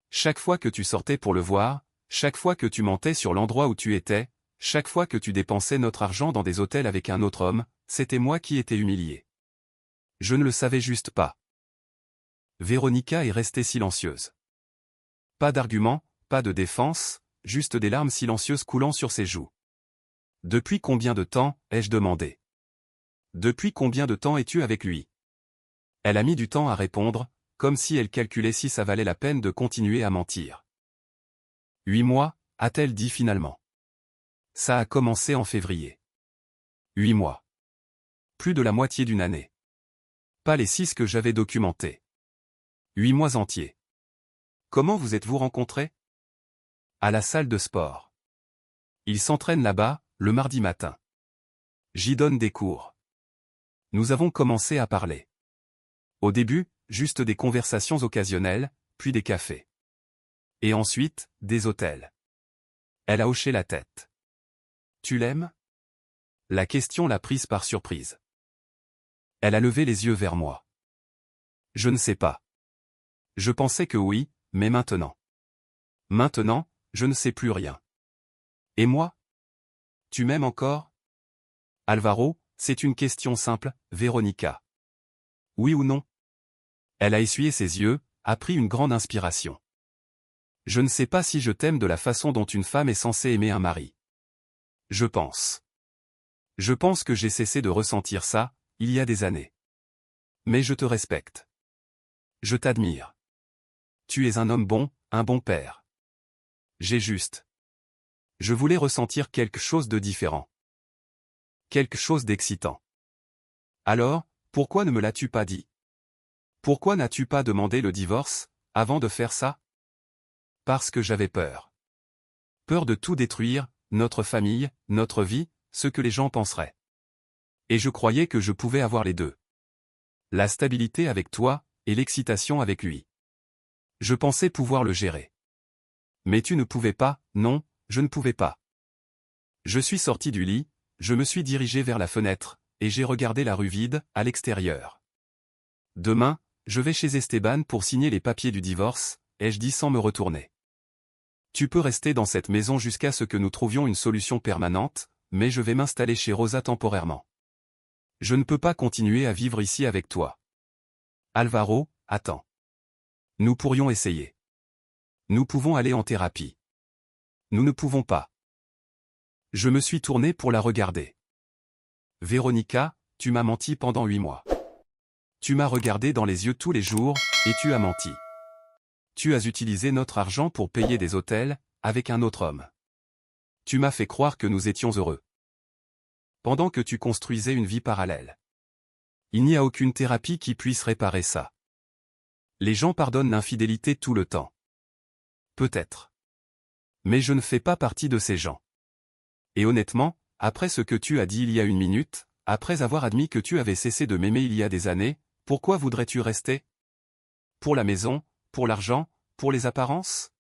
Chaque fois que tu sortais pour le voir, chaque fois que tu mentais sur l'endroit où tu étais, chaque fois que tu dépensais notre argent dans des hôtels avec un autre homme, c'était moi qui étais humilié. Je ne le savais juste pas. Véronica est restée silencieuse. Pas d'argument, pas de défense, juste des larmes silencieuses coulant sur ses joues. Depuis combien de temps, ai-je demandé. Depuis combien de temps es-tu avec lui? Elle a mis du temps à répondre, comme si elle calculait si ça valait la peine de continuer à mentir. 8 mois, a-t-elle dit finalement. Ça a commencé en février. 8 mois. Plus de la moitié d'une année. Pas les 6 que j'avais documentés. 8 mois entiers. Comment vous êtes-vous rencontrés? À la salle de sport. Il s'entraîne là-bas, le mardi matin. J'y donne des cours. Nous avons commencé à parler. Au début, juste des conversations occasionnelles, puis des cafés. Et ensuite, des hôtels. Elle a hoché la tête. Tu l'aimes? La question l'a prise par surprise. Elle a levé les yeux vers moi. Je ne sais pas. Je pensais que oui, mais maintenant. Maintenant, je ne sais plus rien. Et moi? Tu m'aimes encore? Alvaro, c'est une question simple, Véronica. Oui ou non? Elle a essuyé ses yeux, a pris une grande inspiration. Je ne sais pas si je t'aime de la façon dont une femme est censée aimer un mari. Je pense. Je pense que j'ai cessé de ressentir ça, il y a des années. Mais je te respecte. Je t'admire. Tu es un homme bon, un bon père. J'ai juste. Je voulais ressentir quelque chose de différent. Quelque chose d'excitant. Alors, pourquoi ne me l'as-tu pas dit? Pourquoi n'as-tu pas demandé le divorce, avant de faire ça? Parce que j'avais peur. Peur de tout détruire, notre famille, notre vie, ce que les gens penseraient. Et je croyais que je pouvais avoir les deux. La stabilité avec toi, et l'excitation avec lui. Je pensais pouvoir le gérer. Mais tu ne pouvais pas, non, je ne pouvais pas. Je suis sorti du lit, je me suis dirigé vers la fenêtre, et j'ai regardé la rue vide, à l'extérieur. Demain, je vais chez Esteban pour signer les papiers du divorce, ai-je dit sans me retourner. Tu peux rester dans cette maison jusqu'à ce que nous trouvions une solution permanente, mais je vais m'installer chez Rosa temporairement. Je ne peux pas continuer à vivre ici avec toi. Alvaro, attends. Nous pourrions essayer. Nous pouvons aller en thérapie. Nous ne pouvons pas. Je me suis tourné pour la regarder. Véronica, tu m'as menti pendant 8 mois. Tu m'as regardé dans les yeux tous les jours, et tu as menti. Tu as utilisé notre argent pour payer des hôtels, avec un autre homme. Tu m'as fait croire que nous étions heureux. Pendant que tu construisais une vie parallèle. Il n'y a aucune thérapie qui puisse réparer ça. Les gens pardonnent l'infidélité tout le temps. Peut-être. Mais je ne fais pas partie de ces gens. Et honnêtement, après ce que tu as dit il y a 1 minute, après avoir admis que tu avais cessé de m'aimer il y a des années, pourquoi voudrais-tu rester? Pour la maison, pour l'argent, pour les apparences?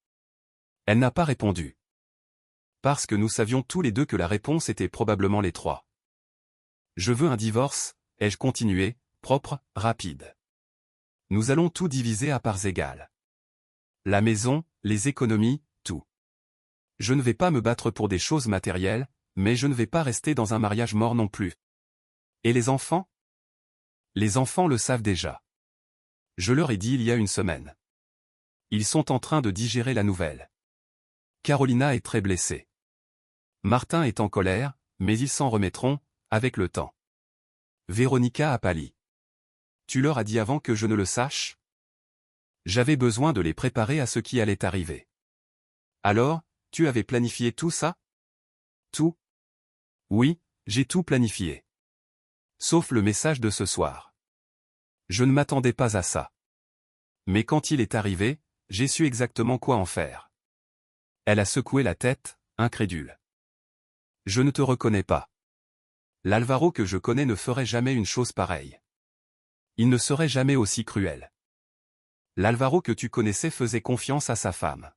Elle n'a pas répondu. Parce que nous savions tous les deux que la réponse était probablement les 3. Je veux un divorce, ai-je continué, propre, rapide. Nous allons tout diviser à parts égales. La maison, les économies, tout. Je ne vais pas me battre pour des choses matérielles, mais je ne vais pas rester dans un mariage mort non plus. Et les enfants? Les enfants le savent déjà. Je leur ai dit il y a 1 semaine. Ils sont en train de digérer la nouvelle. Carolina est très blessée. Martin est en colère, mais ils s'en remettront, avec le temps. Véronica a pâli. Tu leur as dit avant que je ne le sache? J'avais besoin de les préparer à ce qui allait arriver. Alors, tu avais planifié tout ça? Tout? Oui, j'ai tout planifié. Sauf le message de ce soir. Je ne m'attendais pas à ça. Mais quand il est arrivé, j'ai su exactement quoi en faire. Elle a secoué la tête, incrédule. Je ne te reconnais pas. L'Alvaro que je connais ne ferait jamais une chose pareille. Il ne serait jamais aussi cruel. L'Alvaro que tu connaissais faisait confiance à sa femme.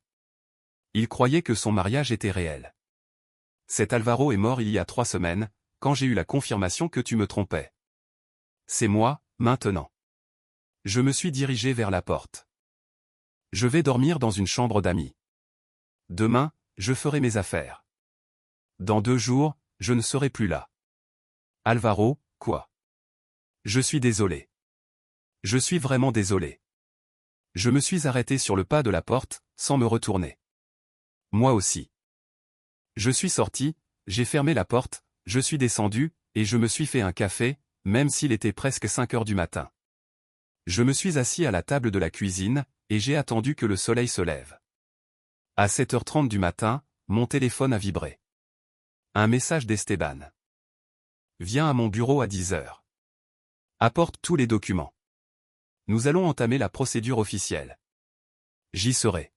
Il croyait que son mariage était réel. Cet Alvaro est mort il y a 3 semaines, quand j'ai eu la confirmation que tu me trompais. C'est moi, maintenant. Je me suis dirigé vers la porte. Je vais dormir dans une chambre d'amis. Demain, je ferai mes affaires. Dans 2 jours, je ne serai plus là. Alvaro, quoi? Je suis désolé. Je suis vraiment désolé. Je me suis arrêté sur le pas de la porte, sans me retourner. Moi aussi. Je suis sorti, j'ai fermé la porte, je suis descendu, et je me suis fait un café, même s'il était presque 5 heures du matin. Je me suis assis à la table de la cuisine, et j'ai attendu que le soleil se lève. À 7h30 du matin, mon téléphone a vibré. Un message d'Esteban. Viens à mon bureau à 10h. Apporte tous les documents. Nous allons entamer la procédure officielle. J'y serai.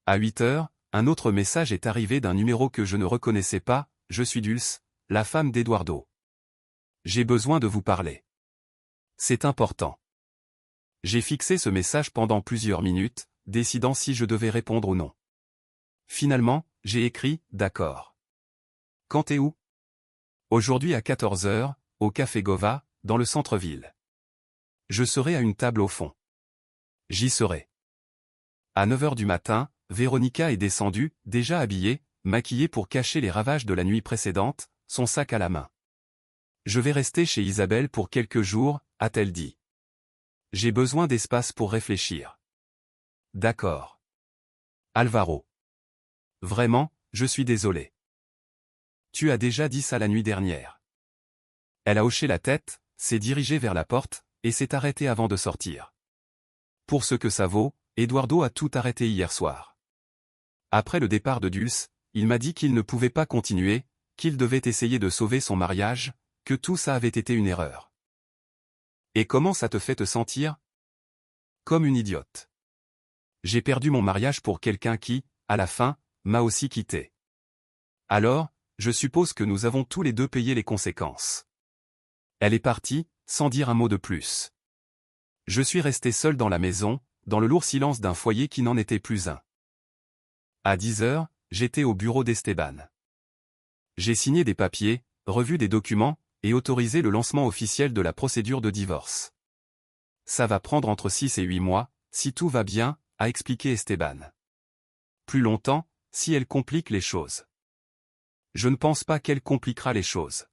À 8h, un autre message est arrivé d'un numéro que je ne reconnaissais pas, je suis Dulce, la femme d'Eduardo. J'ai besoin de vous parler. C'est important. J'ai fixé ce message pendant plusieurs minutes, décidant si je devais répondre ou non. Finalement, j'ai écrit « D'accord ». Quand et où? Aujourd'hui à 14h, au Café Gova, dans le centre-ville. Je serai à une table au fond. J'y serai. À 9h du matin, Véronica est descendue, déjà habillée, maquillée pour cacher les ravages de la nuit précédente, son sac à la main. Je vais rester chez Isabelle pour quelques jours, a-t-elle dit. J'ai besoin d'espace pour réfléchir. D'accord. Alvaro. Vraiment, je suis désolé. Tu as déjà dit ça la nuit dernière. Elle a hoché la tête, s'est dirigée vers la porte, et s'est arrêtée avant de sortir. Pour ce que ça vaut, Eduardo a tout arrêté hier soir. Après le départ de Dulce, il m'a dit qu'il ne pouvait pas continuer, qu'il devait essayer de sauver son mariage, que tout ça avait été une erreur. Et comment ça te fait te sentir? Comme une idiote. J'ai perdu mon mariage pour quelqu'un qui, à la fin, m'a aussi quitté. Alors, je suppose que nous avons tous les deux payé les conséquences. Elle est partie, sans dire un mot de plus. Je suis resté seul dans la maison, dans le lourd silence d'un foyer qui n'en était plus un. À 10h, j'étais au bureau d'Esteban. J'ai signé des papiers, revu des documents, et autorisé le lancement officiel de la procédure de divorce. Ça va prendre entre 6 et 8 mois, si tout va bien, a expliqué Esteban. Plus longtemps, si elle complique les choses. Je ne pense pas qu'elle compliquera les choses.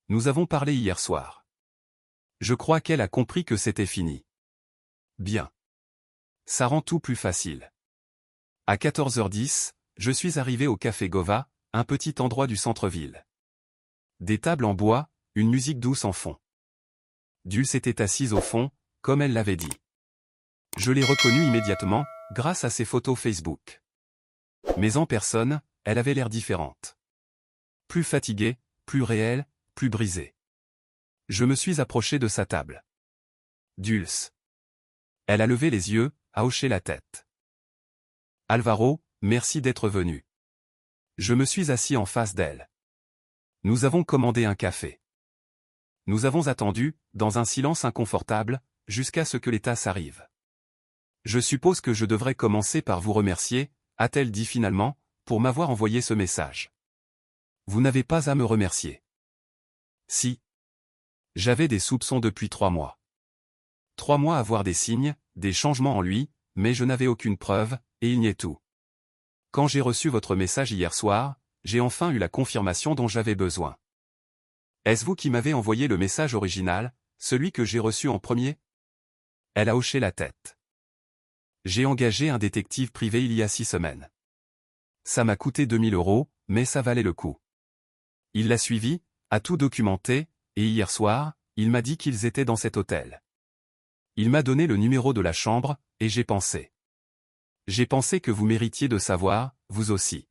Nous avons parlé hier soir. Je crois qu'elle a compris que c'était fini. Bien. Ça rend tout plus facile. À 14h10, je suis arrivé au Café Gova, un petit endroit du centre-ville. Des tables en bois, une musique douce en fond. Dulce était assise au fond, comme elle l'avait dit. Je l'ai reconnue immédiatement, grâce à ses photos Facebook. Mais en personne, elle avait l'air différente. Plus fatiguée, plus réelle, plus brisée. Je me suis approché de sa table. Dulce. Elle a levé les yeux, a hoché la tête. Alvaro, merci d'être venu. Je me suis assis en face d'elle. Nous avons commandé un café. Nous avons attendu, dans un silence inconfortable, jusqu'à ce que les tasses arrivent. Je suppose que je devrais commencer par vous remercier, a-t-elle dit finalement, pour m'avoir envoyé ce message. Vous n'avez pas à me remercier. Si. J'avais des soupçons depuis 3 mois. 3 mois à voir des signes, des changements en lui, mais je n'avais aucune preuve, et il niait tout. Quand j'ai reçu votre message hier soir, j'ai enfin eu la confirmation dont j'avais besoin. Est-ce vous qui m'avez envoyé le message original, celui que j'ai reçu en premier? Elle a hoché la tête. J'ai engagé un détective privé il y a 6 semaines. Ça m'a coûté 2000 €, mais ça valait le coup. Il l'a suivi, a tout documenté, et hier soir, il m'a dit qu'ils étaient dans cet hôtel. Il m'a donné le numéro de la chambre, et j'ai pensé. J'ai pensé que vous méritiez de savoir, vous aussi.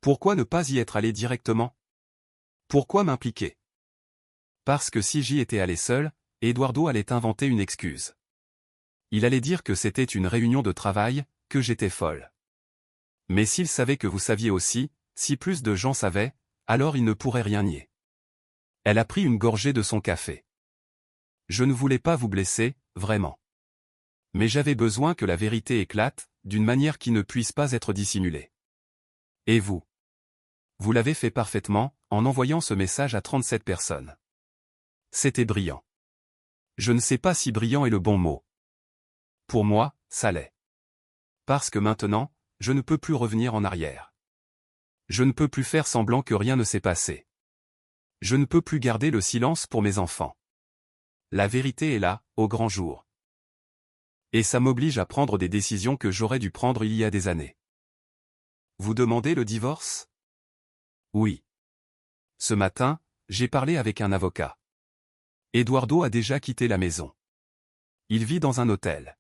Pourquoi ne pas y être allé directement? Pourquoi m'impliquer? Parce que si j'y étais allé seul, Eduardo allait inventer une excuse. Il allait dire que c'était une réunion de travail, que j'étais folle. Mais s'il savait que vous saviez aussi, si plus de gens savaient, alors il ne pourrait rien nier. Elle a pris une gorgée de son café. Je ne voulais pas vous blesser, vraiment. Mais j'avais besoin que la vérité éclate, d'une manière qui ne puisse pas être dissimulée. Et vous? Vous l'avez fait parfaitement, en envoyant ce message à 37 personnes. C'était brillant. Je ne sais pas si brillant est le bon mot. Pour moi, ça l'est. Parce que maintenant, je ne peux plus revenir en arrière. Je ne peux plus faire semblant que rien ne s'est passé. Je ne peux plus garder le silence pour mes enfants. La vérité est là, au grand jour. Et ça m'oblige à prendre des décisions que j'aurais dû prendre il y a des années. Vous demandez le divorce? Oui. Ce matin, j'ai parlé avec un avocat. Eduardo a déjà quitté la maison. Il vit dans un hôtel.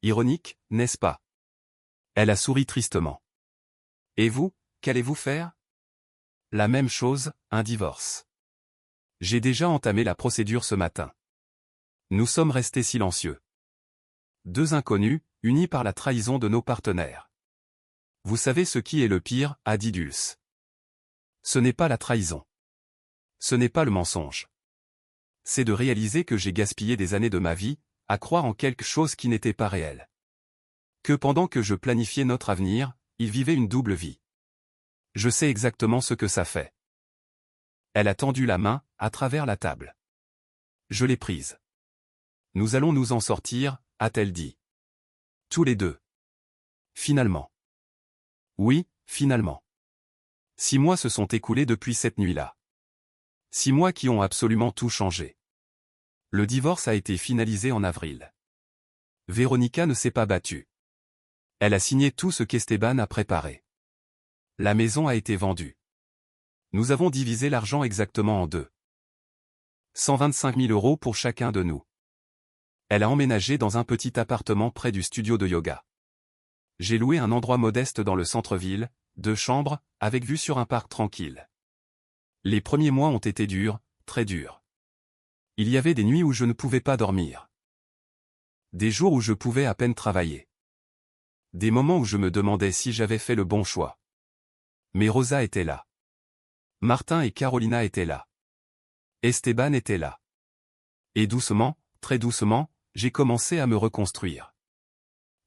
Ironique, n'est-ce pas? Elle a souri tristement. Et vous, qu'allez-vous faire? La même chose, un divorce. J'ai déjà entamé la procédure ce matin. Nous sommes restés silencieux. 2 inconnus, unis par la trahison de nos partenaires. Vous savez ce qui est le pire, a dit Dulce. Ce n'est pas la trahison. Ce n'est pas le mensonge. C'est de réaliser que j'ai gaspillé des années de ma vie, à croire en quelque chose qui n'était pas réel. Que pendant que je planifiais notre avenir, il vivait une double vie. Je sais exactement ce que ça fait. Elle a tendu la main, à travers la table. Je l'ai prise. Nous allons nous en sortir, a-t-elle dit. Tous les deux. Finalement. Oui, finalement. 6 mois se sont écoulés depuis cette nuit-là. 6 mois qui ont absolument tout changé. Le divorce a été finalisé en avril. Véronica ne s'est pas battue. Elle a signé tout ce qu'Esteban a préparé. La maison a été vendue. Nous avons divisé l'argent exactement en 2. 125 000 € pour chacun de nous. Elle a emménagé dans un petit appartement près du studio de yoga. J'ai loué un endroit modeste dans le centre-ville, 2 chambres, avec vue sur un parc tranquille. Les premiers mois ont été durs, très durs. Il y avait des nuits où je ne pouvais pas dormir. Des jours où je pouvais à peine travailler. Des moments où je me demandais si j'avais fait le bon choix. Mais Rosa était là. Martin et Carolina étaient là. Esteban était là. Et doucement, très doucement, j'ai commencé à me reconstruire.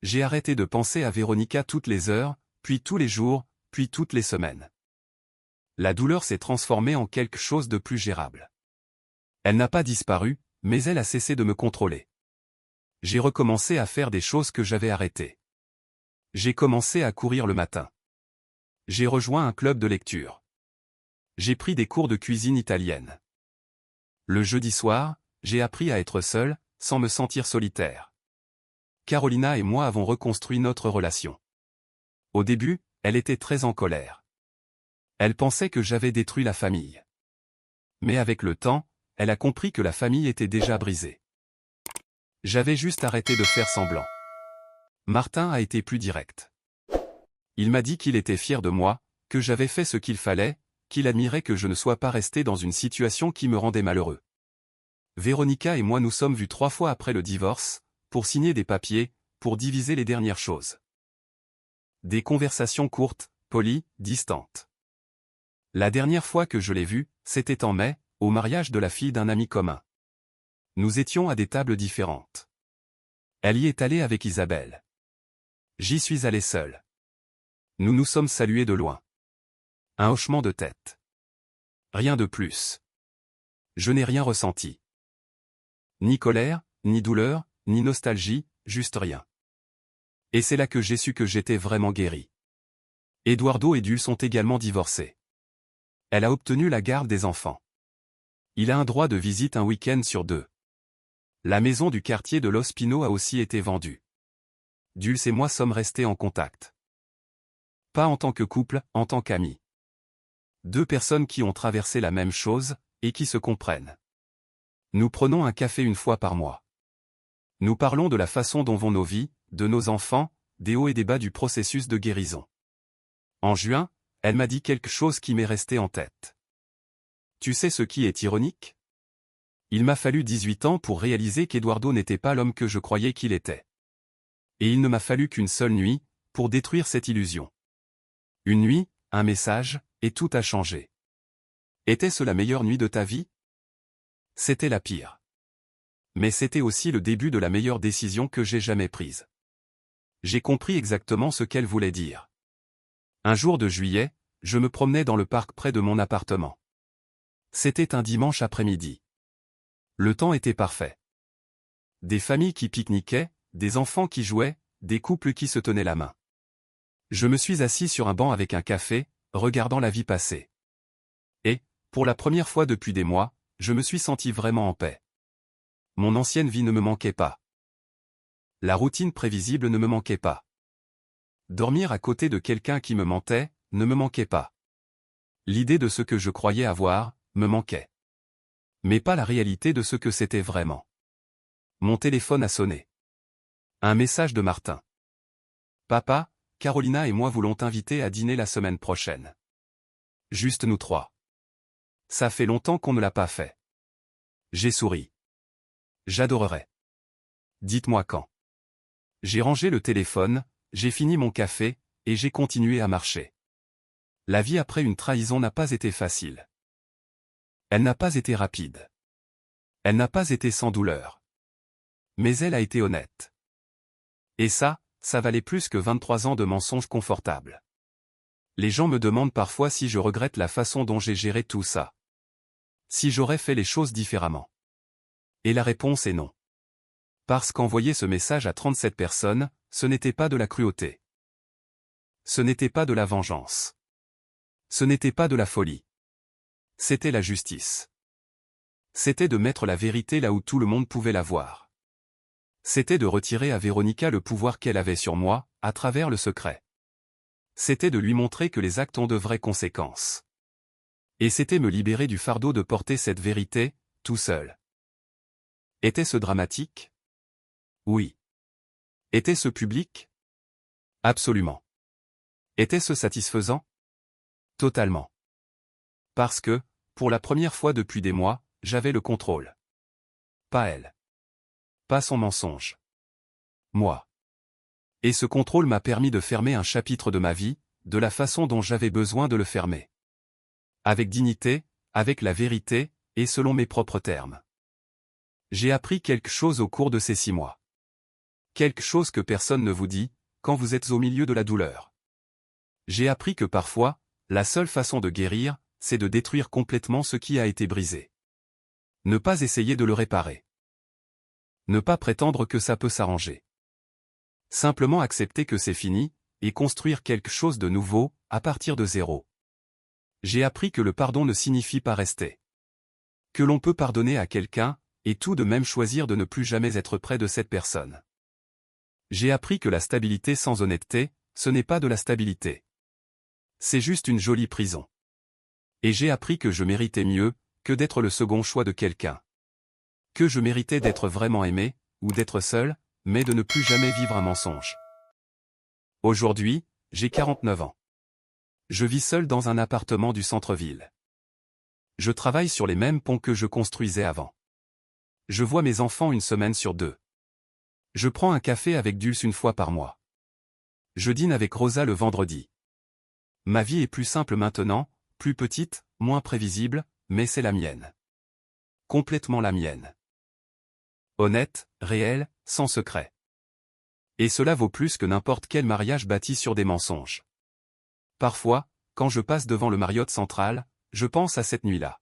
J'ai arrêté de penser à Véronica toutes les heures, puis tous les jours, puis toutes les semaines. La douleur s'est transformée en quelque chose de plus gérable. Elle n'a pas disparu, mais elle a cessé de me contrôler. J'ai recommencé à faire des choses que j'avais arrêtées. J'ai commencé à courir le matin. J'ai rejoint un club de lecture. J'ai pris des cours de cuisine italienne. Le jeudi soir, j'ai appris à être seul, sans me sentir solitaire. Carolina et moi avons reconstruit notre relation. Au début, elle était très en colère. Elle pensait que j'avais détruit la famille. Mais avec le temps, elle a compris que la famille était déjà brisée. J'avais juste arrêté de faire semblant. Martin a été plus direct. Il m'a dit qu'il était fier de moi, que j'avais fait ce qu'il fallait, qu'il admirait que je ne sois pas resté dans une situation qui me rendait malheureux. Véronica et moi nous sommes vus 3 fois après le divorce, pour signer des papiers, pour diviser les dernières choses. Des conversations courtes, polies, distantes. La dernière fois que je l'ai vue, c'était en mai, au mariage de la fille d'un ami commun. Nous étions à des tables différentes. Elle y est allée avec Isabelle. J'y suis allé seul. Nous nous sommes salués de loin. Un hochement de tête. Rien de plus. Je n'ai rien ressenti. Ni colère, ni douleur, ni nostalgie, juste rien. Et c'est là que j'ai su que j'étais vraiment guéri. Eduardo et Dul sont également divorcés. Elle a obtenu la garde des enfants. Il a un droit de visite un week-end sur 2. La maison du quartier de Los Pinos a aussi été vendue. Dulce et moi sommes restés en contact. Pas en tant que couple, en tant qu'amis. 2 personnes qui ont traversé la même chose, et qui se comprennent. Nous prenons un café une fois par mois. Nous parlons de la façon dont vont nos vies, de nos enfants, des hauts et des bas du processus de guérison. En juin, elle m'a dit quelque chose qui m'est resté en tête. Tu sais ce qui est ironique? Il m'a fallu 18 ans pour réaliser qu'Eduardo n'était pas l'homme que je croyais qu'il était. Et il ne m'a fallu qu'une seule nuit, pour détruire cette illusion. Une nuit, un message, et tout a changé. Était-ce la meilleure nuit de ta vie? C'était la pire. Mais c'était aussi le début de la meilleure décision que j'ai jamais prise. J'ai compris exactement ce qu'elle voulait dire. Un jour de juillet, je me promenais dans le parc près de mon appartement. C'était un dimanche après-midi. Le temps était parfait. Des familles qui pique-niquaient, des enfants qui jouaient, des couples qui se tenaient la main. Je me suis assis sur un banc avec un café, regardant la vie passer. Et, pour la première fois depuis des mois, je me suis senti vraiment en paix. Mon ancienne vie ne me manquait pas. La routine prévisible ne me manquait pas. Dormir à côté de quelqu'un qui me mentait, ne me manquait pas. L'idée de ce que je croyais avoir, me manquait. Mais pas la réalité de ce que c'était vraiment. Mon téléphone a sonné. Un message de Martin. Papa, Carolina et moi voulons t'inviter à dîner la semaine prochaine. Juste nous 3. Ça fait longtemps qu'on ne l'a pas fait. J'ai souri. J'adorerais. Dites-moi quand. J'ai rangé le téléphone, j'ai fini mon café, et j'ai continué à marcher. La vie après une trahison n'a pas été facile. Elle n'a pas été rapide. Elle n'a pas été sans douleur. Mais elle a été honnête. Et ça valait plus que 23 ans de mensonges confortables. Les gens me demandent parfois si je regrette la façon dont j'ai géré tout ça. Si j'aurais fait les choses différemment. Et la réponse est non. Parce qu'envoyer ce message à 37 personnes, ce n'était pas de la cruauté. Ce n'était pas de la vengeance. Ce n'était pas de la folie. C'était la justice. C'était de mettre la vérité là où tout le monde pouvait la voir. C'était de retirer à Véronica le pouvoir qu'elle avait sur moi, à travers le secret. C'était de lui montrer que les actes ont de vraies conséquences. Et c'était me libérer du fardeau de porter cette vérité, tout seul. Était-ce dramatique? Oui. Était-ce public? Absolument. Était-ce satisfaisant? Totalement. Parce que, pour la première fois depuis des mois, j'avais le contrôle. Pas elle. Pas son mensonge. Moi. Et ce contrôle m'a permis de fermer un chapitre de ma vie, de la façon dont j'avais besoin de le fermer. Avec dignité, avec la vérité, et selon mes propres termes. J'ai appris quelque chose au cours de ces 6 mois. Quelque chose que personne ne vous dit, quand vous êtes au milieu de la douleur. J'ai appris que parfois, la seule façon de guérir, c'est de détruire complètement ce qui a été brisé. Ne pas essayer de le réparer. Ne pas prétendre que ça peut s'arranger. Simplement accepter que c'est fini, et construire quelque chose de nouveau, à partir de zéro. J'ai appris que le pardon ne signifie pas rester. Que l'on peut pardonner à quelqu'un, et tout de même choisir de ne plus jamais être près de cette personne. J'ai appris que la stabilité sans honnêteté, ce n'est pas de la stabilité. C'est juste une jolie prison. Et j'ai appris que je méritais mieux, que d'être le second choix de quelqu'un. Que je méritais d'être vraiment aimé, ou d'être seul, mais de ne plus jamais vivre un mensonge. Aujourd'hui, j'ai 49 ans. Je vis seul dans un appartement du centre-ville. Je travaille sur les mêmes ponts que je construisais avant. Je vois mes enfants une semaine sur 2. Je prends un café avec Dulce une fois par mois. Je dîne avec Rosa le vendredi. Ma vie est plus simple maintenant, plus petite, moins prévisible, mais c'est la mienne. Complètement la mienne. Honnête, réelle, sans secret. Et cela vaut plus que n'importe quel mariage bâti sur des mensonges. Parfois, quand je passe devant le Marriott Central, je pense à cette nuit-là.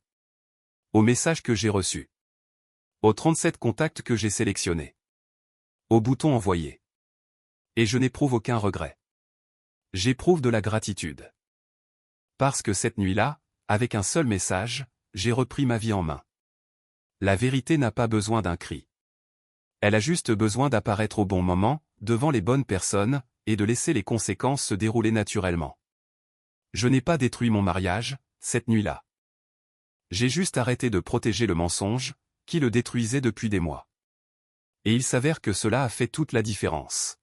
Aux messages que j'ai reçus. Aux 37 contacts que j'ai sélectionnés. Aux boutons envoyés. Et je n'éprouve aucun regret. J'éprouve de la gratitude. Parce que cette nuit-là, avec un seul message, j'ai repris ma vie en main. La vérité n'a pas besoin d'un cri. Elle a juste besoin d'apparaître au bon moment, devant les bonnes personnes, et de laisser les conséquences se dérouler naturellement. Je n'ai pas détruit mon mariage, cette nuit-là. J'ai juste arrêté de protéger le mensonge, qui le détruisait depuis des mois. Et il s'avère que cela a fait toute la différence.